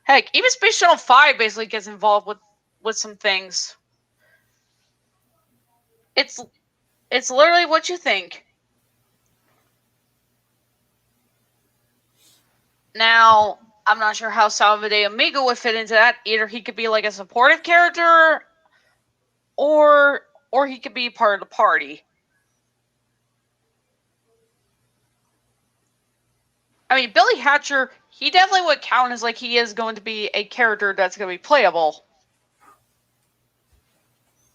Heck, even Space Shuttle 5 basically gets involved with some things. It's literally what you think. Now, I'm not sure how Salvador Amigo would fit into that. Either he could be like a supportive character, or he could be part of the party. I mean, Billy Hatcher, he definitely would count as like he is going to be a character that's going to be playable.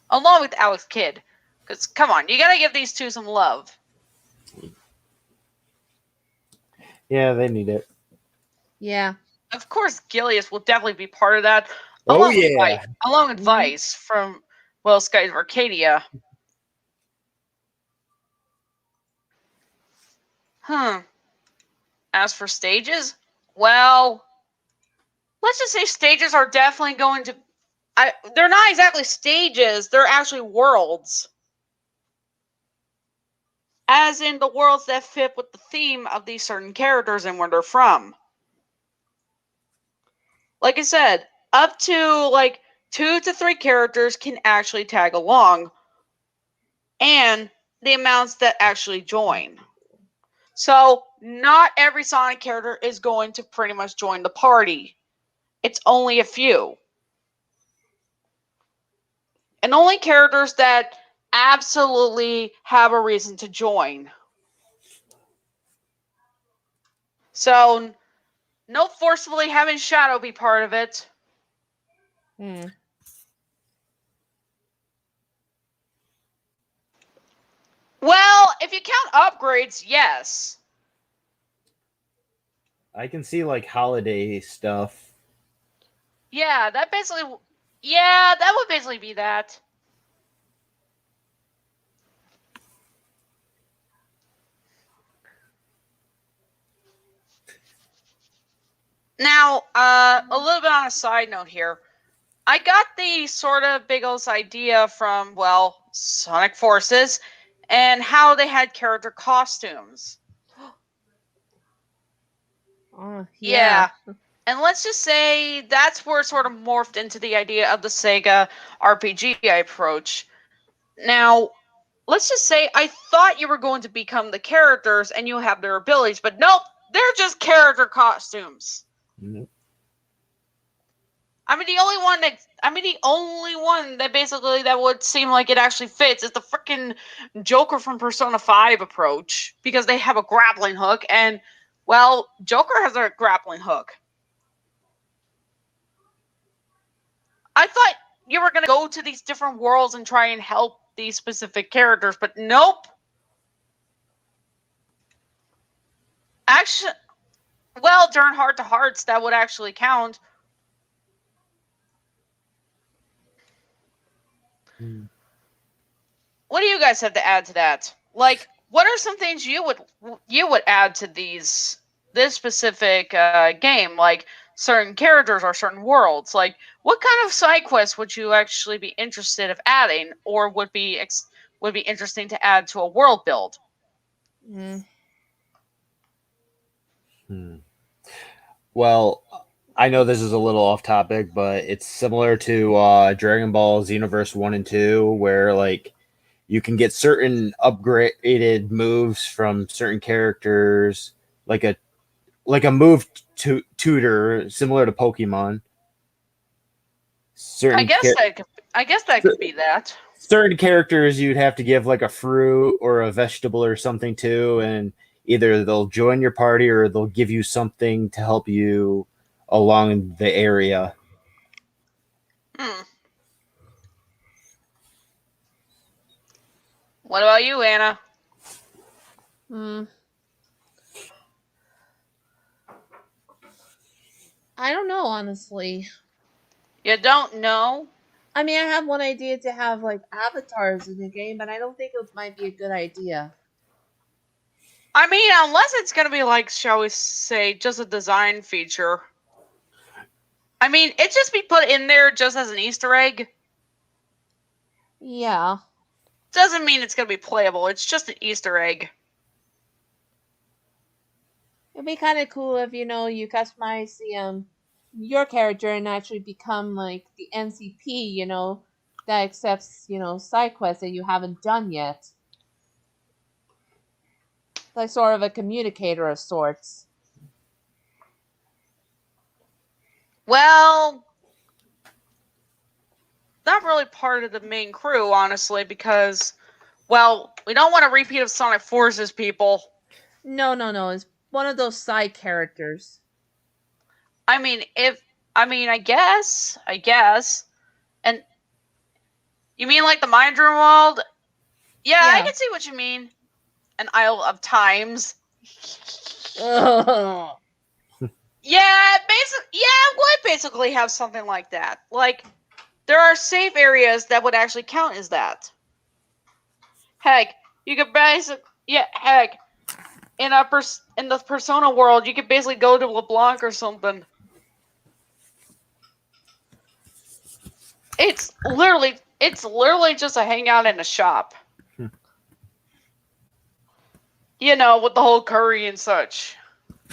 Along with Alex Kidd. Because, come on, you gotta give these two some love. Yeah, they need it. Yeah. Of course, Gilius will definitely be part of that. Along with Vice from, Skies of Arcadia. As for stages, well, let's just say stages are definitely going to... they're not exactly stages, they're actually worlds. As in the worlds that fit with the theme of these certain characters and where they're from. Like I said, up to like 2 to 3 characters can actually tag along, and the amounts that actually join. So not every Sonic character is going to pretty much join the party. It's only a few. And only characters that absolutely have a reason to join. So no forcefully having Shadow be part of it. Well, if you count upgrades, yes. I can see like holiday stuff. Yeah, that would basically be that. Now, a little bit on a side note here. I got the sort of Biggles idea from, well, Sonic Forces and how they had character costumes. Yeah. And let's just say that's where it sort of morphed into the idea of the Sega RPG approach. Now, let's just say I thought you were going to become the characters and you have their abilities, but nope, they're just character costumes. Mm-hmm. The only one that basically that would seem like it actually fits is the freaking Joker from Persona 5 approach, because they have a grappling hook, and, well, Joker has a grappling hook. I thought you were going to go to these different worlds and try and help these specific characters, but nope. Actually, well, during Heart to Hearts, that would actually count. What do you guys have to add to that? Like, what are some things you would add to this specific game? Like certain characters or certain worlds. Like, what kind of side quests would you actually be interested of adding, or would be interesting to add to a world build? Well, I know this is a little off topic, but it's similar to Dragon Ball Xenoverse 1 and 2, where like you can get certain upgraded moves from certain characters, like a move tutor similar to Pokemon. I guess that could be that. Certain characters you'd have to give like a fruit or a vegetable or something to, and either they'll join your party or they'll give you something to help you along the area. What about you, Anna? I don't know, honestly. You don't know? I have one idea to have like avatars in the game, but I don't think it might be a good idea. Unless it's going to be like, shall we say, just a design feature. It just be put in there just as an Easter egg. Yeah. Doesn't mean it's going to be playable. It's just an Easter egg. It'd be kind of cool if, you customize your character and actually become like the NCP, that accepts, side quests that you haven't done yet. Like sort of a communicator of sorts. Well, not really part of the main crew, honestly, because, well, we don't want a repeat of Sonic Forces, people. No. It's one of those side characters. I guess. And you mean like the Mind Dream World? Yeah, I can see what you mean. An Isle of Times. Yeah, it would basically have something like that. Like, there are safe areas that would actually count as that. Heck, you could in the Persona world, you could basically go to LeBlanc or something. It's literally just a hangout in a shop. You know, with the whole curry and such.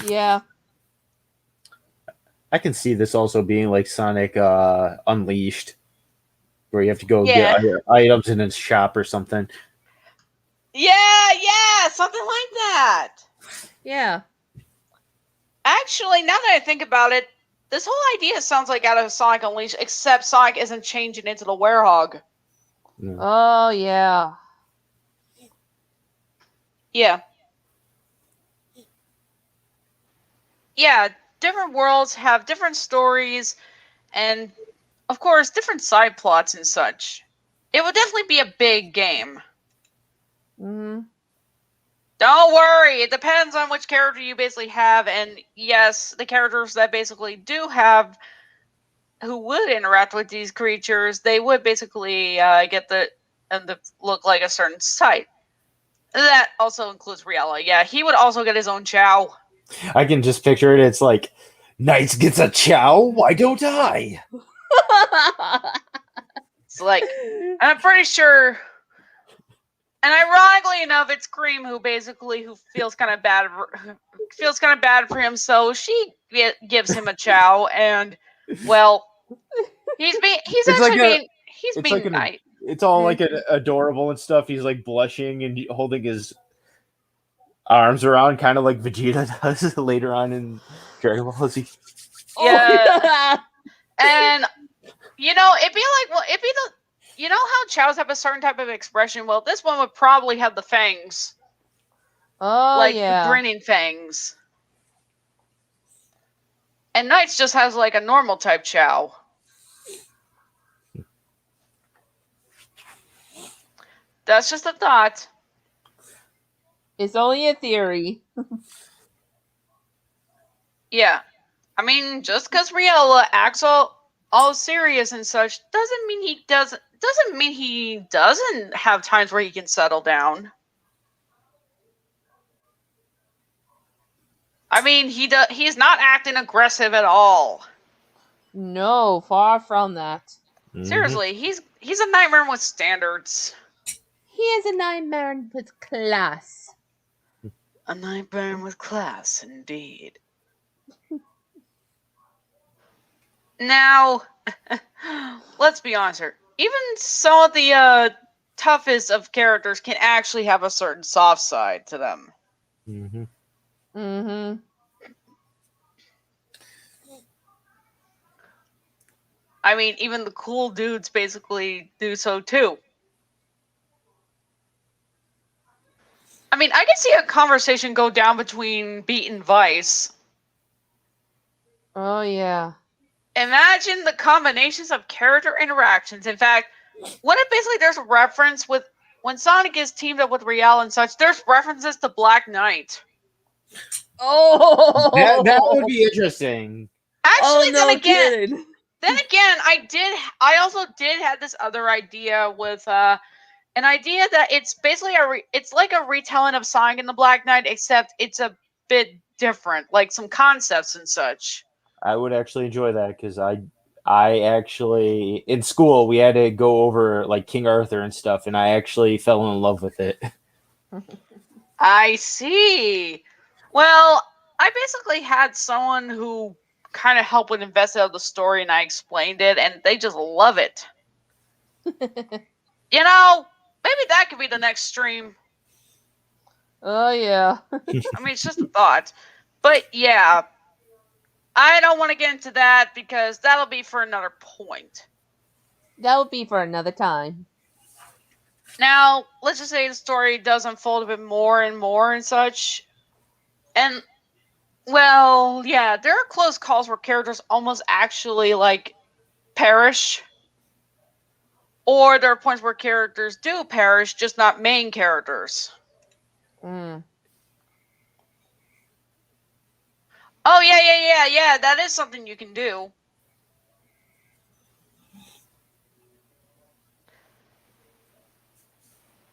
Yeah. I can see this also being like Sonic Unleashed, where you have to go Yeah. get items in a shop or something. Yeah, something like that. Yeah. Actually, now that I think about it, this whole idea sounds like out of Sonic Unleashed, except Sonic isn't changing into the werehog. No. Oh yeah. Yeah. Yeah, different worlds have different stories and, of course, different side plots and such. It would definitely be a big game. Mm-hmm. Don't worry, it depends on which character you basically have, and yes, the characters that basically do have who would interact with these creatures, they would basically get the look like a certain type. That also includes Riella. Yeah, he would also get his own Chow. I can just picture it. It's like, Knights gets a Chow. Why don't I? It's like, I'm pretty sure. And ironically enough, it's Cream who feels kind of bad for him, so she gives him a Chow, and well, he's being nice. It's all like adorable and stuff. He's like blushing and holding his arms around, kind of like Vegeta does later on in Dragon Ball Z. Yeah. And it'd be the you know how Chows have a certain type of expression? Well, this one would probably have the fangs. Oh like yeah. the grinning fangs. And Knights just has like a normal type Chow. That's just a thought. It's only a theory. Yeah. I mean, just because Riella acts all serious and such doesn't mean he doesn't have times where he can settle down. I mean, he's not acting aggressive at all. No, far from that. Seriously, he's a nightmare with standards. He is a nightmare with class. A nightmare with class, indeed. Now, let's be honest here. Even some of the toughest of characters can actually have a certain soft side to them. Mm-hmm. Mm-hmm. I mean, even the cool dudes basically do so too. I mean, I can see a conversation go down between Beat and Vice. Oh yeah. Imagine the combinations of character interactions. In fact, what if basically there's a reference with when Sonic is teamed up with Riel and such, there's references to Black Knight. Oh, that would be interesting. Actually, kidding. then again, I also did have this other idea with an idea that it's basically it's like a retelling of Sonic and the Black Knight, except it's a bit different, like some concepts and such. I would actually enjoy that because I actually in school we had to go over like King Arthur and stuff, and I actually fell in love with it. I see. Well, I basically had someone who kind of helped with invest out the story, and I explained it, and they just love it. You know, maybe that could be the next stream. Oh yeah. I mean, it's just a thought. But yeah, I don't want to get into that because that'll be for another point. That would be for another time. Now, let's just say the story does unfold a bit more and more and such. And, well, yeah, there are close calls where characters almost actually, like, perish. Or there are points where characters do perish, just not main characters. Mm. Oh, yeah, that is something you can do.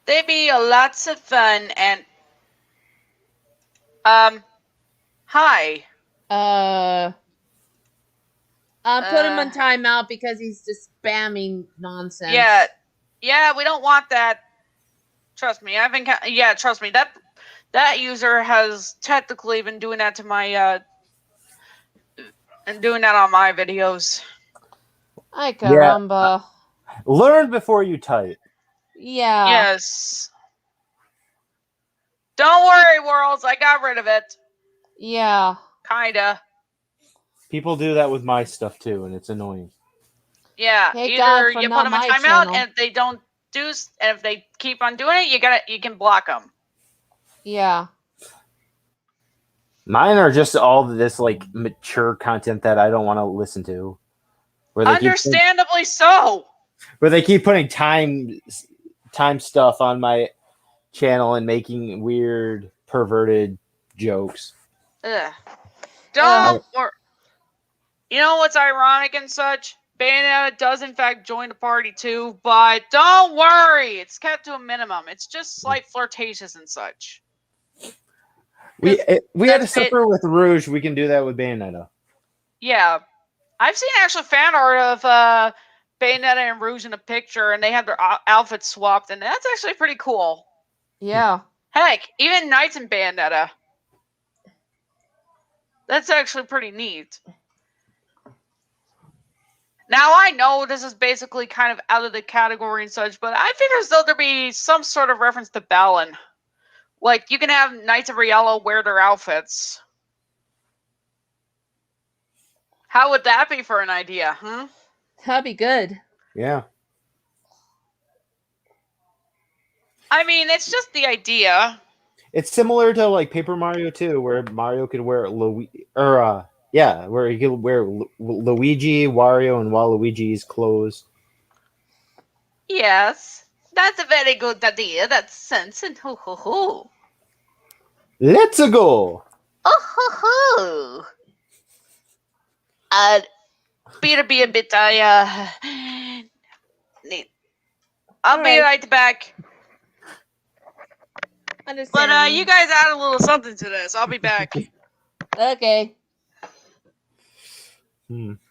They'd be lots of fun and hi. Put him on timeout because he's just spamming nonsense. Yeah, we don't want that. Trust me, trust me. That user has technically been doing that to my and doing that on my videos. Ay caramba. Yeah. Learn before you type. Yeah. Yes. Don't worry, Worlds. I got rid of it. Yeah. Kinda. People do that with my stuff too, and it's annoying. Yeah. Thank Either God for you not put them in my timeout, channel. and if they don't and if they keep on doing it, you can block them. Yeah. Mine are just all this like mature content that I don't want to listen to. Understandably so. Where they keep putting time stuff on my channel and making weird perverted jokes. Ugh. Don't. You know what's ironic and such? Bayonetta does in fact join the party too, but don't worry, it's kept to a minimum. It's just slight flirtatious and such. We had to suffer with Rouge. We can do that with Bayonetta. Yeah, I've seen actually fan art of Bayonetta and Rouge in a picture, and they have their outfits swapped, and that's actually pretty cool. Yeah. Heck, even Knights and Bayonetta. That's actually pretty neat. Now, I know this is basically kind of out of the category and such, but I figure as though there'd be some sort of reference to Balin. Like, you can have Knights of Riella wear their outfits. How would that be for an idea, huh? That'd be good. Yeah. I mean, it's just the idea. It's similar to like Paper Mario 2, where Mario could wear where he could wear Luigi, Wario, and Waluigi's clothes. Yes, that's a very good idea. That's sense and hoo hoo hoo. Let's go. Oh hoo hoo. Be a bit. I'll be right back. But you guys add a little something to this. I'll be back. Okay.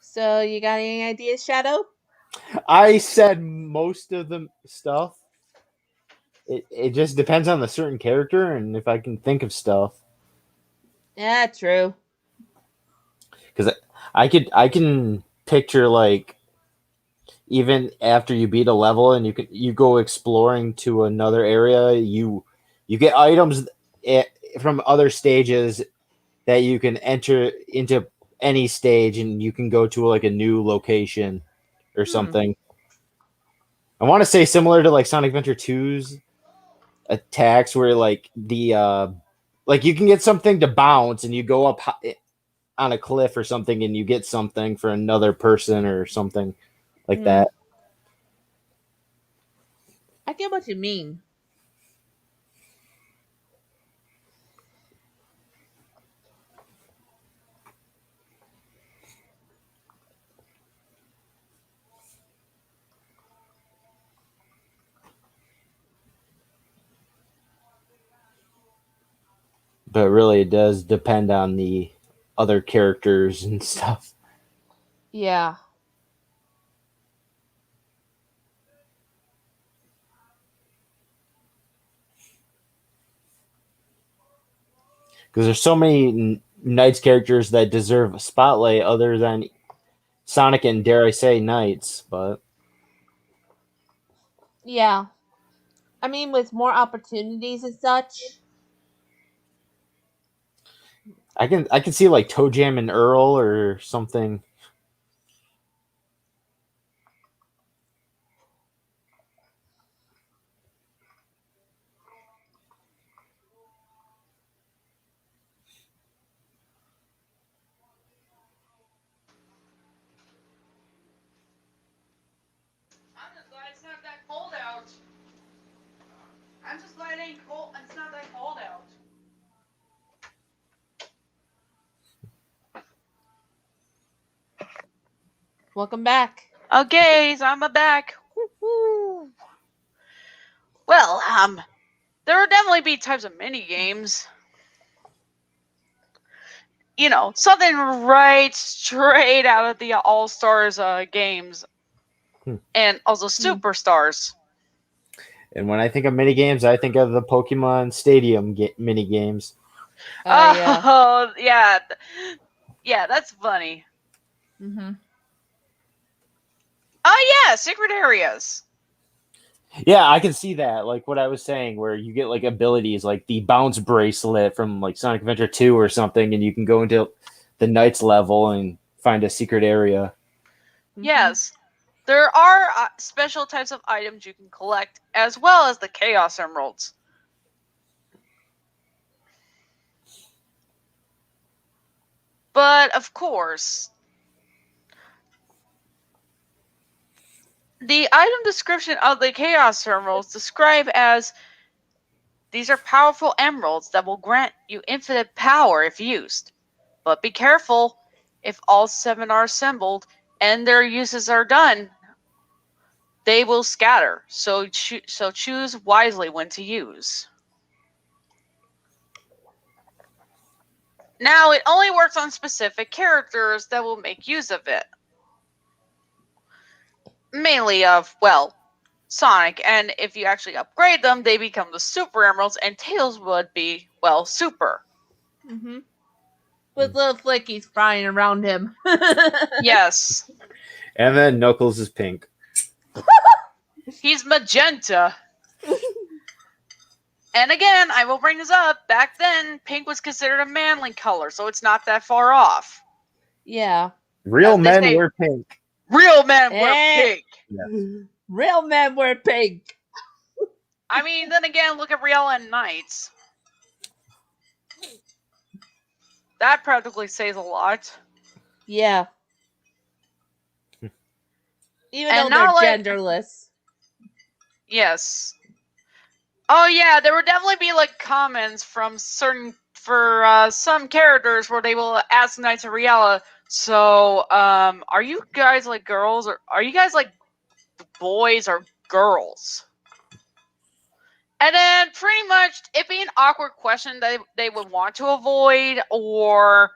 So you got any ideas, Shadow? I said most of the stuff. It just depends on the certain character and if I can think of stuff. Yeah, true. Because I can picture like even after you beat a level and you go exploring to another area, you get items from other stages that you can enter into any stage and you can go to like a new location or something. I want to say similar to like Sonic Adventure 2's attacks where like the like you can get something to bounce and you go up on a cliff or something and you get something for another person or something like that. I get what you mean. But really it does depend on the other characters and stuff. Yeah. Because there's so many Knights characters that deserve a spotlight other than Sonic and, dare I say, Knights. But yeah, I mean, with more opportunities and such. I can see like Toe Jam and Earl or something. I'm just glad it's not that cold out. I'm just glad it ain't cold. It's not that cold out. Welcome back. Okay, so I'm back. Woo-hoo. Well, there will definitely be types of mini games. something right straight out of the All Stars games, and also Superstars. And when I think of mini games, I think of the Pokemon Stadium mini games. Yeah. Oh, yeah. Yeah, that's funny. Mm-hmm. Oh, yeah, secret areas. Yeah, I can see that. Like what I was saying, where you get like abilities like the bounce bracelet from like Sonic Adventure 2 or something, and you can go into the Knights level and find a secret area. Mm-hmm. Yes. There are special types of items you can collect, as well as the Chaos Emeralds. But, of course, the item description of the Chaos Emeralds describe as these are powerful emeralds that will grant you infinite power if used. But be careful, if all 7 are assembled and their uses are done, they will scatter, so choose wisely when to use. Now, it only works on specific characters that will make use of it. Mainly of, well, Sonic, and if you actually upgrade them, they become the Super Emeralds, and Tails would be, well, Super. Mm-hmm. With little flickies flying around him. Yes. And then Knuckles is pink. He's magenta. And again, I will bring this up. Back then, pink was considered a manly color, so it's not that far off. Yeah. Real As they men say, wear pink. Real men wear pink. Yes. Real men wear pink. I mean, then again, look at Riella and Knights. That practically says a lot. Yeah. Even And though they're not like- genderless. Yes. Oh yeah, there would definitely be like comments from some characters where they will ask Knights and Riella, so are you guys like girls, or are you guys like boys or girls? And then pretty much it'd be an awkward question that they would want to avoid, or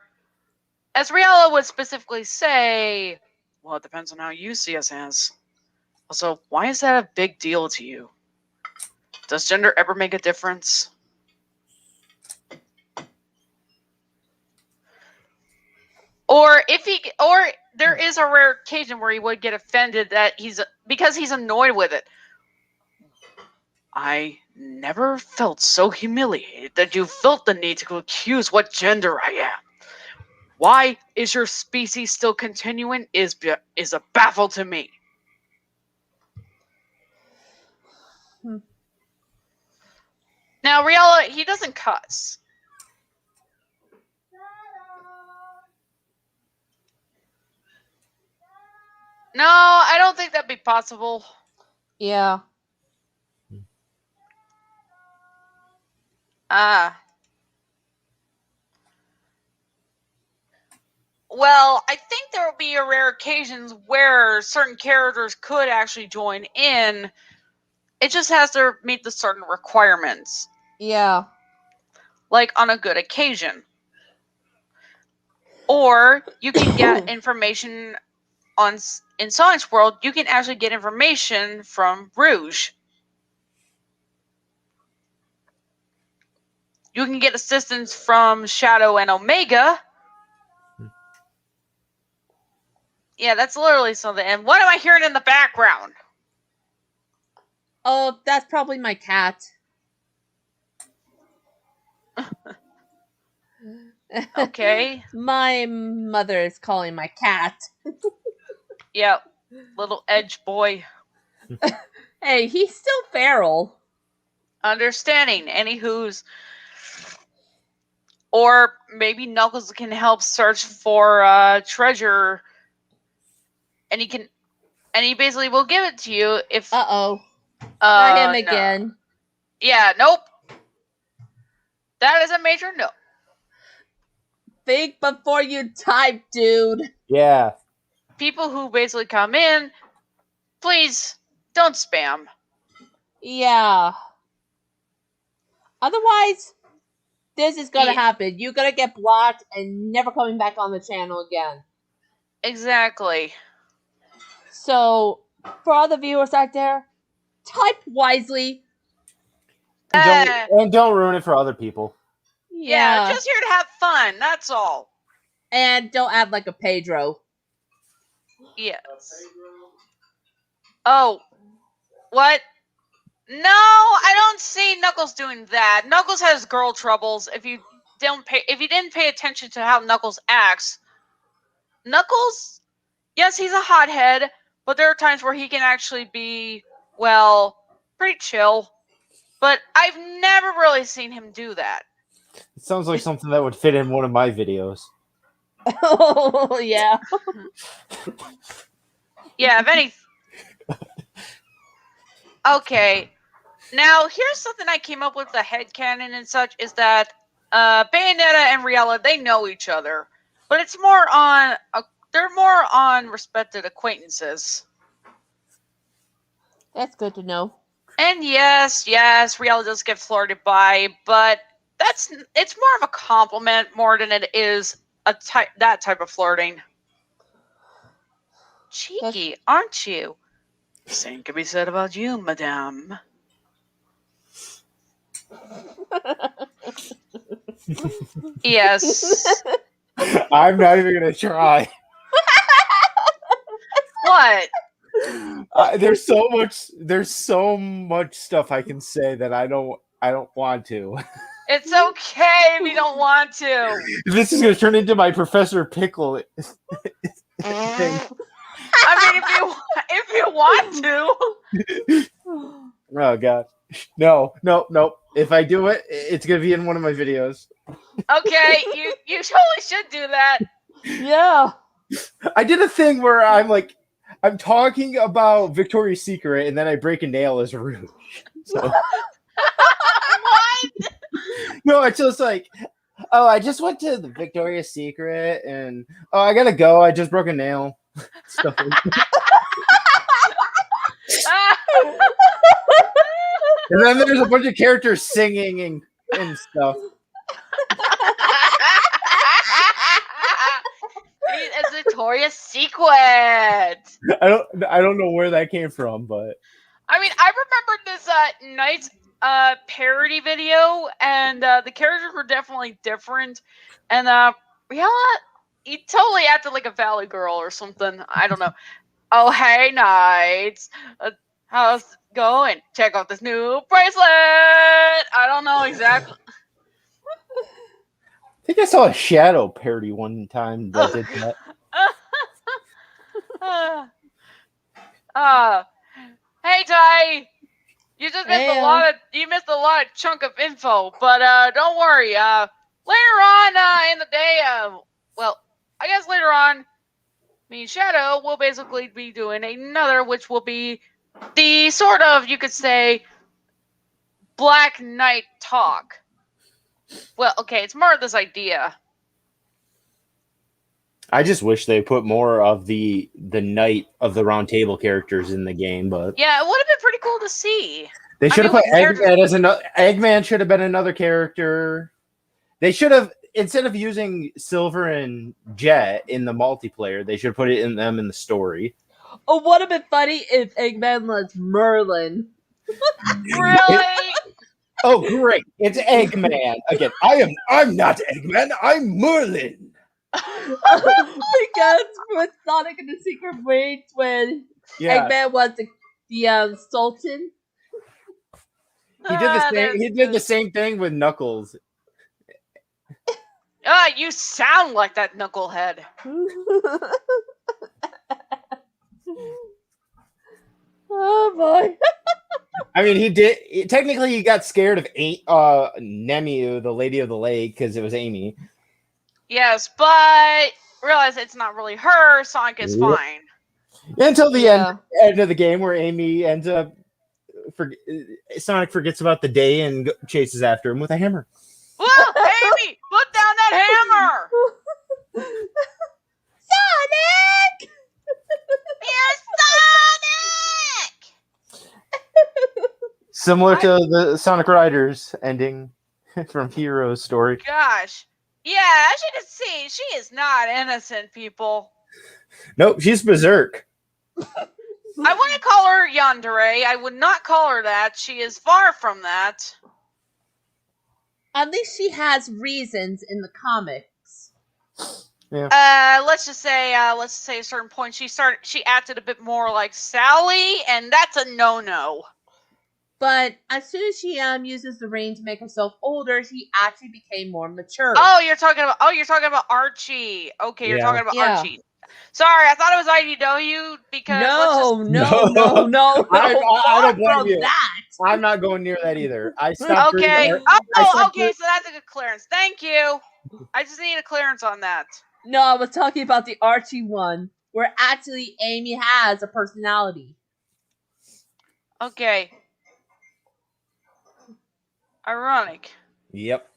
as Riella would specifically say, well, it depends on how you see us as. Also, why is that a big deal to you? Does gender ever make a difference? Or there is a rare occasion where he would get offended that because he's annoyed with it. I never felt so humiliated that you felt the need to accuse what gender I am. Why is your species still continuing is a baffle to me. Now, Riella, he doesn't cuss. No, I don't think that'd be possible. Yeah. Well, I think there will be rare occasions where certain characters could actually join in. It just has to meet the certain requirements. Yeah. Like on a good occasion. Or you can get information in Sonic's world, you can actually get information from Rouge. You can get assistance from Shadow and Omega. Yeah, that's literally something. And what am I hearing in the background? Oh, that's probably my cat. Okay. My mother is calling my cat. Yep. Little edge boy. Hey, he's still feral. Understanding. Anywho's. Or maybe Knuckles can help search for treasure, and he basically will give it to you if. Uh-oh. Not him again. No. Yeah, nope. That is a major no. Think before you type, dude. Yeah. People who basically come in, please don't spam. Yeah. Otherwise, this is gonna happen. You're gonna get blocked and never coming back on the channel again. Exactly. So, for all the viewers out there, type wisely. And don't ruin it for other people. Yeah, just here to have fun. That's all. And don't act like a Pedro. Yes. Oh, what? No, I don't see Knuckles doing that. Knuckles has girl troubles. If you didn't pay attention to how Knuckles acts, Knuckles, yes, he's a hothead, but there are times where he can actually be, well, pretty chill. But I've never really seen him do that. It sounds like something that would fit in one of my videos. Oh, yeah. Yeah, if any. Okay. Now, here's something I came up with, the headcanon and such, is that Bayonetta and Riella, they know each other. But it's more on, they're more on respected acquaintances. That's good to know. And yes, Riella does get flirted by, but it's more of a compliment more than it is that type of flirting. Cheeky, aren't you? The same can be said about you, madame. Yes. I'm not even gonna try. What? There's so much stuff I can say that I don't want to. It's okay if you don't want to. This is gonna turn into my Professor Pickle thing. I mean, if you want to. Oh god, no. If I do it, it's gonna be in one of my videos. Okay, you totally should do that. Yeah. I did a thing where I'm talking about Victoria's Secret, and then I break a nail as Rouge. So. What? No, it's just like, oh, I just went to the Victoria's Secret, and oh, I gotta go. I just broke a nail. Stuff like that. And then there's a bunch of characters singing and stuff. It's Victoria's Secret. I don't know where that came from, but I mean, I remember this nice parody video, and the characters were definitely different. And Rihanna, he totally acted like a Valley Girl or something. I don't know. Oh, hey, Knights. How's it going? Check out this new bracelet. I don't know exactly. I think I saw a Shadow parody one time that did that. Hey, Ty. You just missed a lot of chunk of info, but don't worry. Later on in the day, well, I guess later on, me and Shadow will basically be doing another, which will be the sort of, you could say, Black Knight talk. Well, okay, it's more of this idea. I just wish they put more of the Knight of the Round Table characters in the game, but Yeah, it would have been pretty cool to see. they should have put with Eggman as another. Eggman should have been another character. They should have, instead of using Silver and Jet in the multiplayer, they should put them in the story. Oh, would have been funny if Eggman was Merlin. Really? Oh, great! It's Eggman again. I'm not Eggman. I'm Merlin. Because with Sonic and the Secret Rings, when Eggman was the Sultan, he did the same. He did the same thing with Knuckles. You sound like that knucklehead. Oh boy. I mean, he did. Technically, he got scared of Nemu, the Lady of the Lake, because it was Amy. Yes, but realize it's not really her. Sonic is fine. Until the end of the game, where Amy ends up, Sonic forgets about the day and chases after him with a hammer. Whoa, Amy, put down that hammer! Sonic! You're Sonic! Similar to the Sonic Riders ending. from Hero's story. Gosh. Yeah, as you can see, she is not innocent, people. Nope, she's berserk. I want to call her yandere. I would not call her that. She is far from that. At least she has reasons in the comics. Yeah. Let's just say at a certain point she acted a bit more like Sally, and that's a no-no. But as soon as she uses the ring to make herself older, she actually became more mature. Oh, you're talking about Archie. Okay, you're talking about Archie. Sorry, I thought it was IDW because no. I don't blame you. That. I'm not going near that either. I stopped. Okay. Okay, so that's a good clearance. Thank you. I just need a clearance on that. No, I was talking about the Archie one, where actually Amy has a personality. Okay. Ironic. Yep.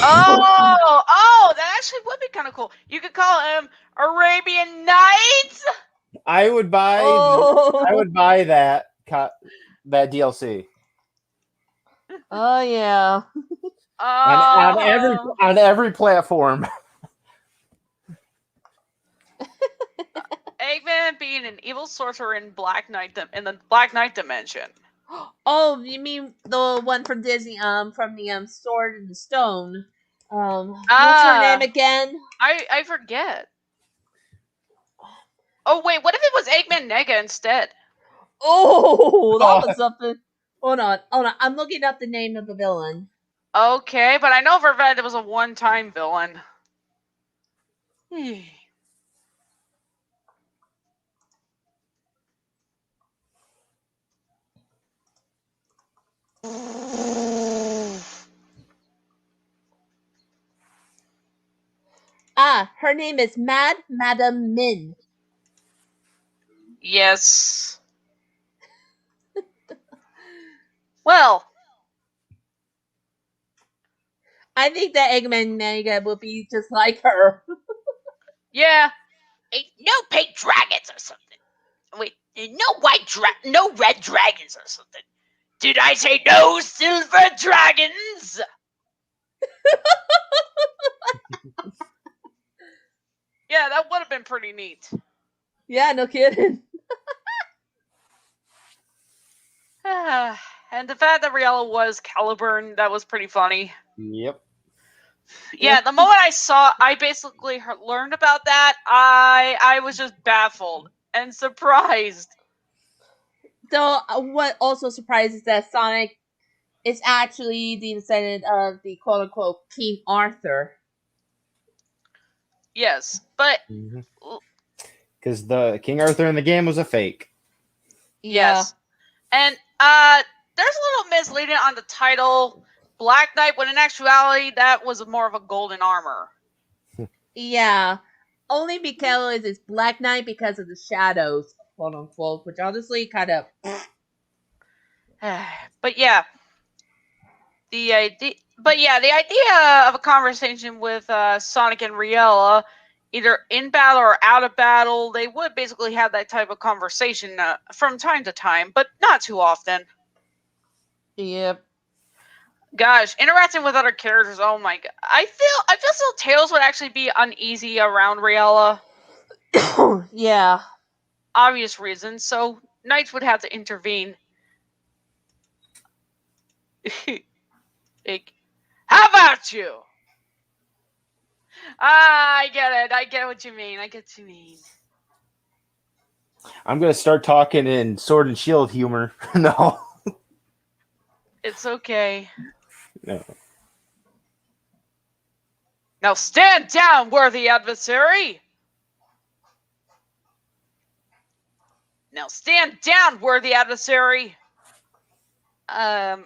Oh, that actually would be kind of cool. You could call him Arabian Nights. I would buy. Oh. I would buy that DLC. Oh yeah. On every platform. Eggman being an evil sorcerer in the Black Knight dimension. Oh, you mean the one from Disney? From the Sword in the Stone. What's her name again? I forget. Oh wait, what if it was Eggman Nega instead? Oh, that was something. Hold on. I'm looking up the name of the villain. Okay, but I know for a fact it was a one-time villain. Her name is Mad Madam Min. Yes. Well, I think that Eggman Mega will be just like her. yeah. No pink dragons or something. Wait, no red dragons or something. Did I say no silver dragons? Yeah, that would have been pretty neat. Yeah, no kidding. And the fact that Riella was Caliburn, that was pretty funny. Yep. Yeah, the moment I basically learned about that, I was just baffled and surprised. So, what also surprises that Sonic is actually the descendant of the quote-unquote King Arthur. Yes, but because the King Arthur in the game was a fake. Yes, and there's a little misleading on the title Black Knight, when in actuality that was more of a golden armor. Yeah, only because it's Black Knight because of the shadows, quote unquote, which honestly kind of. But yeah, the idea of a conversation with Sonic and Riella, either in battle or out of battle, they would basically have that type of conversation from time to time, but not too often. Yep. Gosh, interacting with other characters, oh my god. I feel Tails would actually be uneasy around Riella. Yeah. Obvious reasons, so Knights would have to intervene. Like, how about you? I get it. I get what you mean. I'm gonna start talking in Sword and Shield humor. No. It's okay. No. Now stand down, worthy adversary! I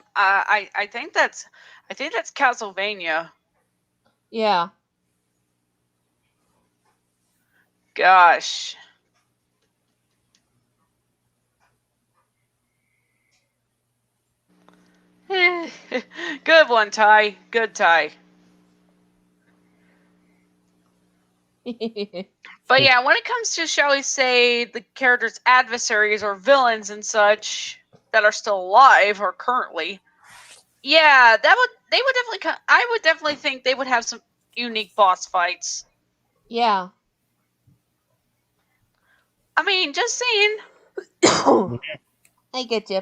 think that's Castlevania. Yeah. Gosh. Good one, Ty. Good Ty. But yeah, when it comes to, shall we say, the character's adversaries or villains and such that are still alive or currently, yeah, I would definitely think they would have some unique boss fights. Yeah. I mean, just saying. I get you.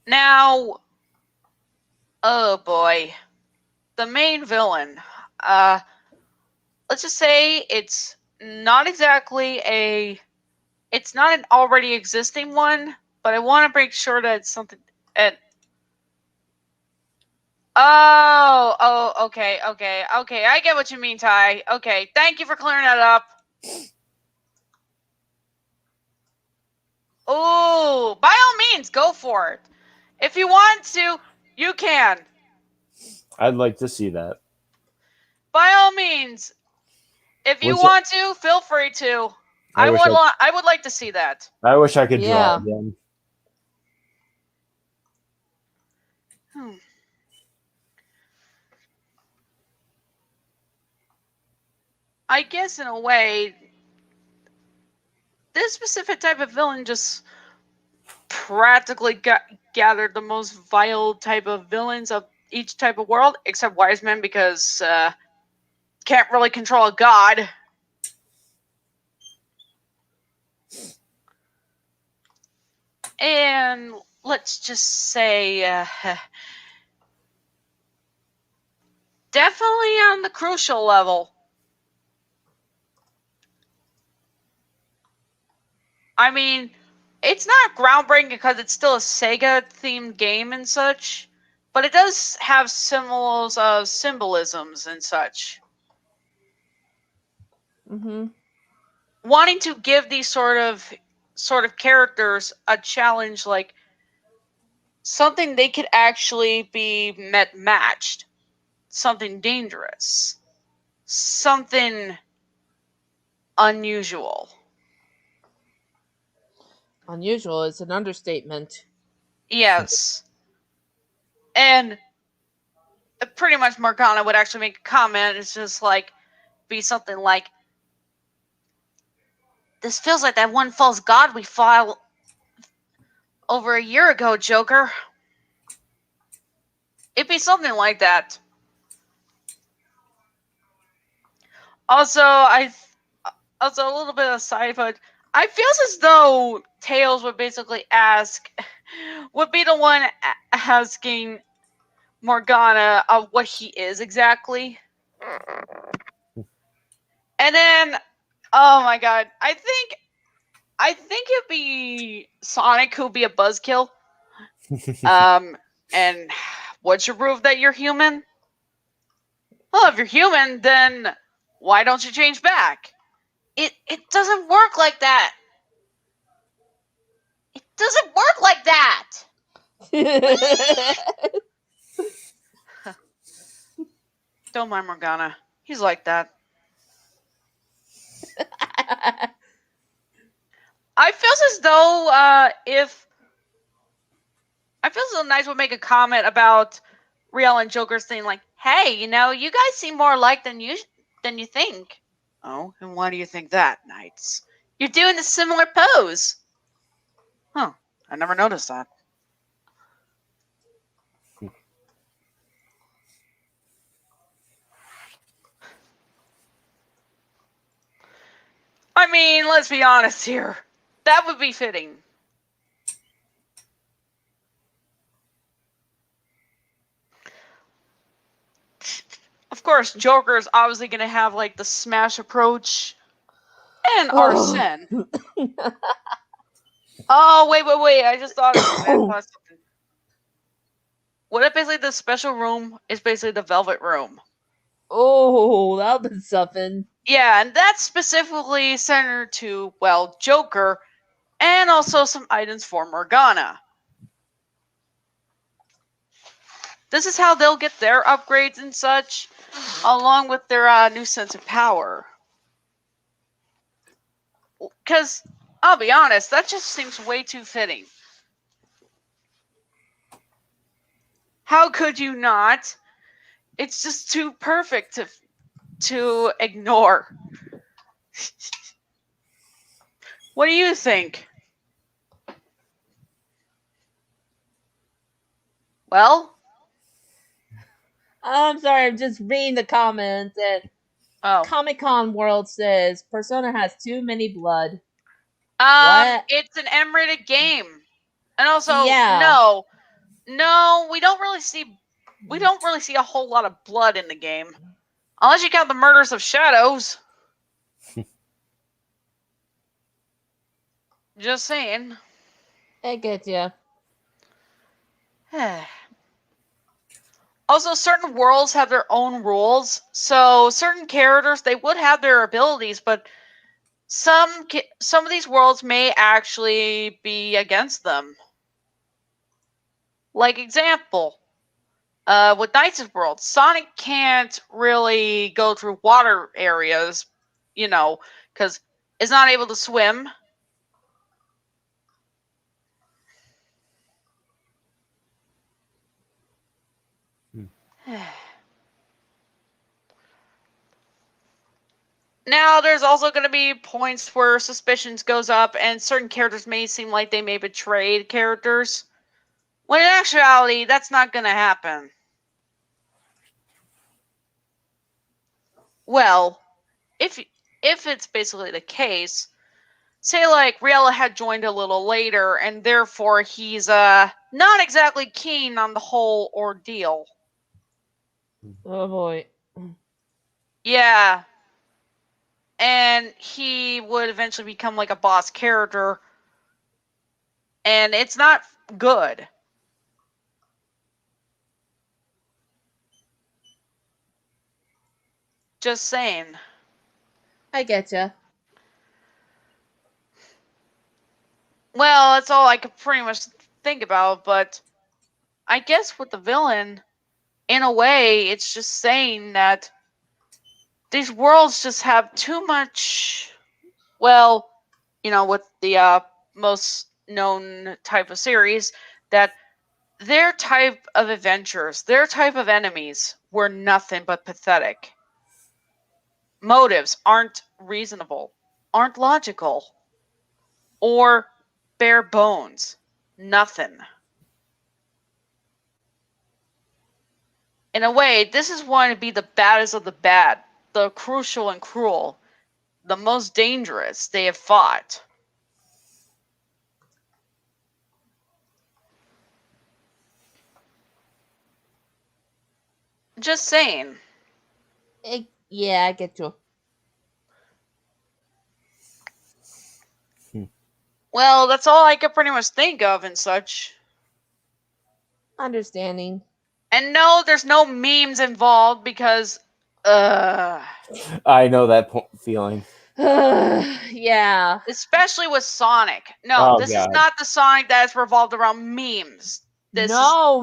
Now, oh boy, the main villain. Let's just say it's not an already existing one, but I want to make sure that it's something. Okay. I get what you mean, Ty. Okay, thank you for clearing that up. Oh, by all means, go for it. If you want to, you can. I'd like to see that. By all means, if you want to, feel free to. I would like to see that. I wish I could Yeah. draw again. I guess in a way, this specific type of villain just practically gathered the most vile type of villains of each type of world, except Wise Men, because can't really control a god. And let's just say, definitely on the crucial level. I mean, it's not groundbreaking because it's still a Sega-themed game and such, but it does have symbolisms and such. Mm-hmm. Wanting to give these sort of characters a challenge, like something they could actually be matched, something dangerous, something unusual. Unusual is an understatement. Yes. And pretty much Morgana would actually make a comment. It's just like, be something like, this feels like that one false god we fought over a year ago, Joker. It'd be something like that. Also, also a little bit aside, but I feel as though Tails would basically would be the one asking Morgana of what he is exactly. And then, oh my god, I think it'd be Sonic who'd be a buzzkill. And what's your proof that you're human? Well, if you're human, then why don't you change back? It doesn't work like that. It doesn't work like that. Don't mind Morgana. He's like that. I feel as though Knights would make a comment about Riel and Joker's thing, like, "Hey, you guys seem more alike than you think." Oh, and why do you think that, Knights? You're doing a similar pose. Huh? I never noticed that. I mean, let's be honest here. That would be fitting. Of course, Joker is obviously going to have like the smash approach and Arsene. Oh, wait. I just thought of something. What if basically the special room is basically the Velvet Room? Oh, that would be something. Yeah, and that's specifically centered to, well, Joker, and also some items for Morgana. This is how they'll get their upgrades and such, along with their new sense of power. Because, I'll be honest, that just seems way too fitting. How could you not? It's just too perfect to ignore. What do you think? Well, I'm sorry, I'm just reading the comments. And oh, Comic-Con World says Persona has too many blood. What? it's an M-rated game, and also Yeah. no, we don't really see a whole lot of blood in the game, unless you count the murders of shadows. Just saying. I get you. Also, certain worlds have their own rules, so certain characters, they would have their abilities, but some of these worlds may actually be against them. Like example, with Knights' World, Sonic can't really go through water areas, because it's not able to swim. Now, there's also going to be points where suspicions goes up, and certain characters may seem like they may betray characters, when in actuality, that's not going to happen. Well, if it's basically the case, say like Riella had joined a little later, and therefore he's not exactly keen on the whole ordeal. Oh boy. Yeah. And he would eventually become like a boss character, and it's not good. Just saying. I get you. Well, that's all I could pretty much think about, but I guess with the villain, in a way, it's just saying that these worlds just have too much, well, with the most known type of series, that their type of adventures, their type of enemies were nothing but pathetic. Motives aren't reasonable, aren't logical, or bare bones. Nothing. In a way, this is going to be the baddest of the bad, the crucial and cruel, the most dangerous they have fought. Just saying. Yeah, I get you. Well, that's all I could pretty much think of and such. Understanding. And no, there's no memes involved because, I know that feeling. Yeah. especially with Sonic. No, Oh, this is God. not the Sonic that is revolved around memes. No.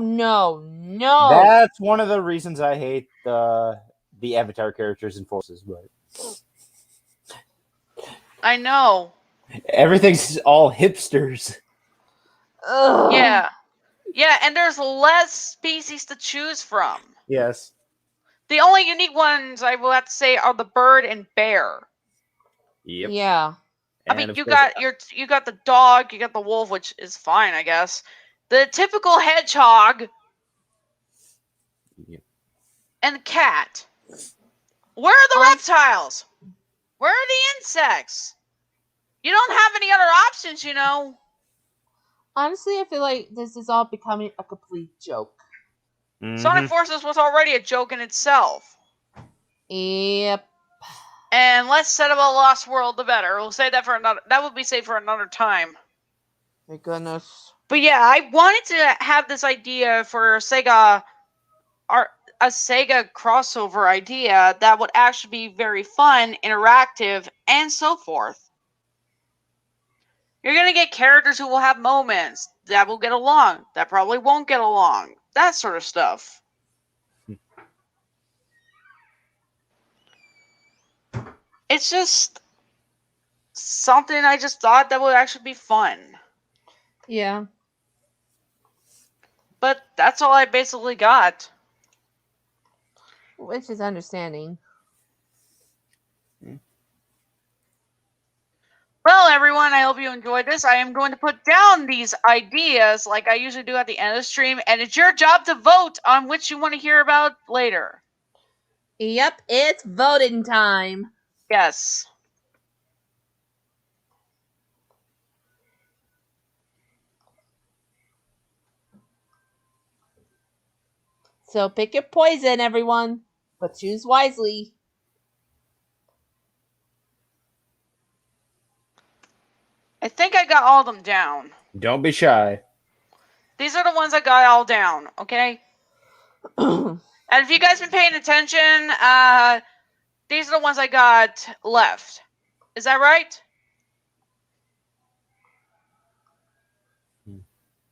That's one of the reasons I hate the Avatar characters in Forces, but I know. everything's all hipsters. Ugh. Yeah. Yeah, and there's less species to choose from. Yes. The only unique ones I will have to say are the bird and bear. Yep. Yeah. I mean, you got the dog, you got the wolf, which is fine, I guess. The typical hedgehog. Yep. And the cat. Where are the reptiles? Where are the insects? You don't have any other options, Honestly, I feel like this is all becoming a complete joke. Mm-hmm. Sonic Forces was already a joke in itself. Yep. And less said about Lost World, the better. We'll say that for another. That would be saved for another time. My goodness. But yeah, I wanted to have this idea for Sega, a Sega crossover idea that would actually be very fun, interactive, and so forth. You're gonna get characters who will have moments that will get along, that probably won't get along, that sort of stuff. It's just something I just thought that would actually be fun. Yeah. But that's all I basically got. Which is understanding. hope you enjoyed this. I am going to put down these ideas like I usually do at the end of the stream, and it's your job to vote on which you want to hear about later. Yep, it's voting time. Yes. So pick your poison, everyone, but choose wisely. I think I got all of them down. Don't be shy. These are the ones I got all down, okay? And if you guys been paying attention, these are the ones I got left. Is that right?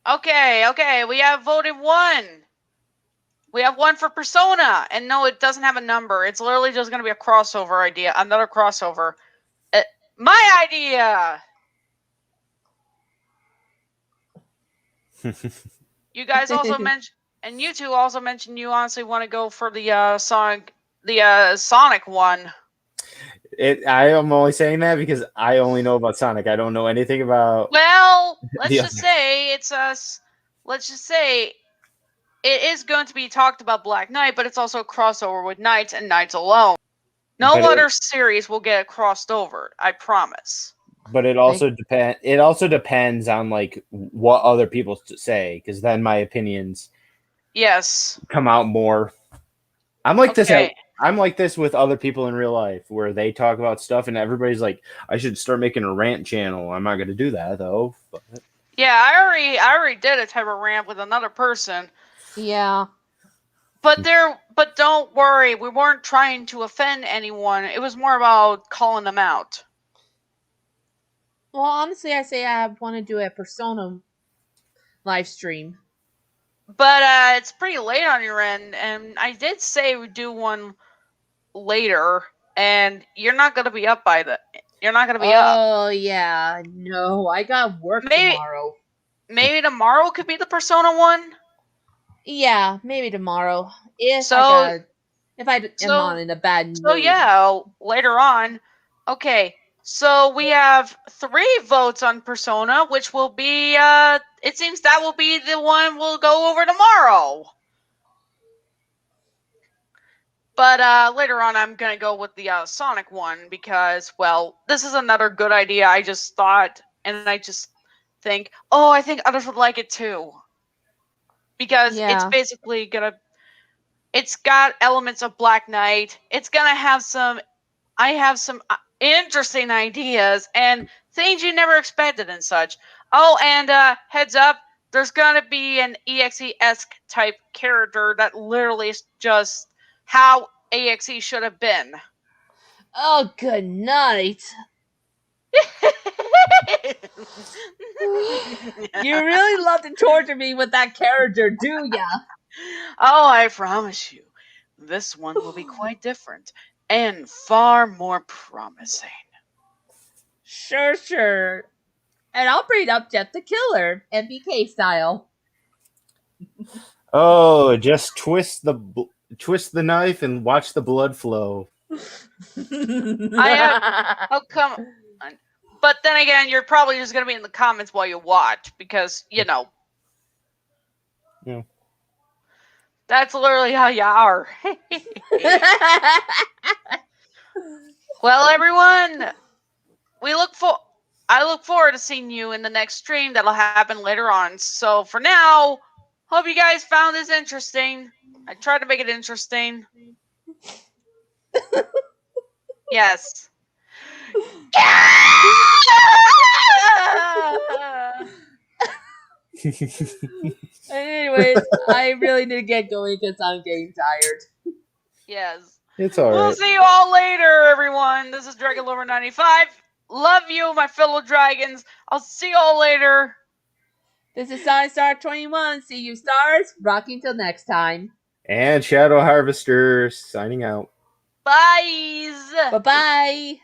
Okay, we have voted 1. We have 1 for Persona, and no, it doesn't have a number. It's literally just going to be a crossover idea, another crossover. My idea! You guys also mentioned, and you two also mentioned you honestly want to go for the Sonic one. I am only saying that because I only know about Sonic. I don't know anything about. Well, let's just say it's us. Let's just say it is going to be talked about Black Knight, but it's also a crossover with Knights and Knights alone. No other series will get crossed over. I promise. But it also depends. It also depends on like what other people say, because then my opinions come out more. I'm like this. I'm like this with other people in real life, where they talk about stuff, and everybody's like, "I should start making a rant channel." I'm not going to do that though. But... Yeah, I already did a type of rant with another person. Yeah. But don't worry, we weren't trying to offend anyone. It was more about calling them out. Well, honestly, I say I want to do a Persona live stream. But it's pretty late on your end, and I did say we'd do one later, and you're not going to be up by the... You're not going to be up. Oh, yeah. No, I got work tomorrow. Maybe tomorrow could be the Persona one? Yeah, maybe tomorrow. If I am not in a bad mood. So yeah, later on. Okay, so we have 3 votes on Persona, which will be, it seems that will be the one we'll go over tomorrow. But later on, I'm going to go with the Sonic one because, well, this is another good idea I just thought, and I just think, oh, I think others would like it too. Because it's basically going to... It's got elements of Black Knight. It's going to have some... I have some interesting ideas and things you never expected and such. Oh, and heads up, there's going to be an EXE-esque type character that literally is just how EXE should have been. Oh, good night. You really love to torture me with that character, do ya? Oh, I promise you, this one will be quite different and far more promising. Sure. And I'll bring up Jeff the Killer, MBK style. Oh, just twist the knife and watch the blood flow. Oh, come on. But then again, you're probably just going to be in the comments while you watch because, you know. Yeah. That's literally how you are. Well, everyone, I look forward to seeing you in the next stream that'll happen later on. So for now, hope you guys found this interesting. I tried to make it interesting. Yes. Anyways, I really need to get going because I'm getting tired. Yes. It's alright. We'll see you all later, everyone. This is Dragon Lover 95. Love you, my fellow dragons. I'll see you all later. This is Star 21. See you, stars. Rocking till next time. And Shadow Harvester signing out. Bye. Bye-bye.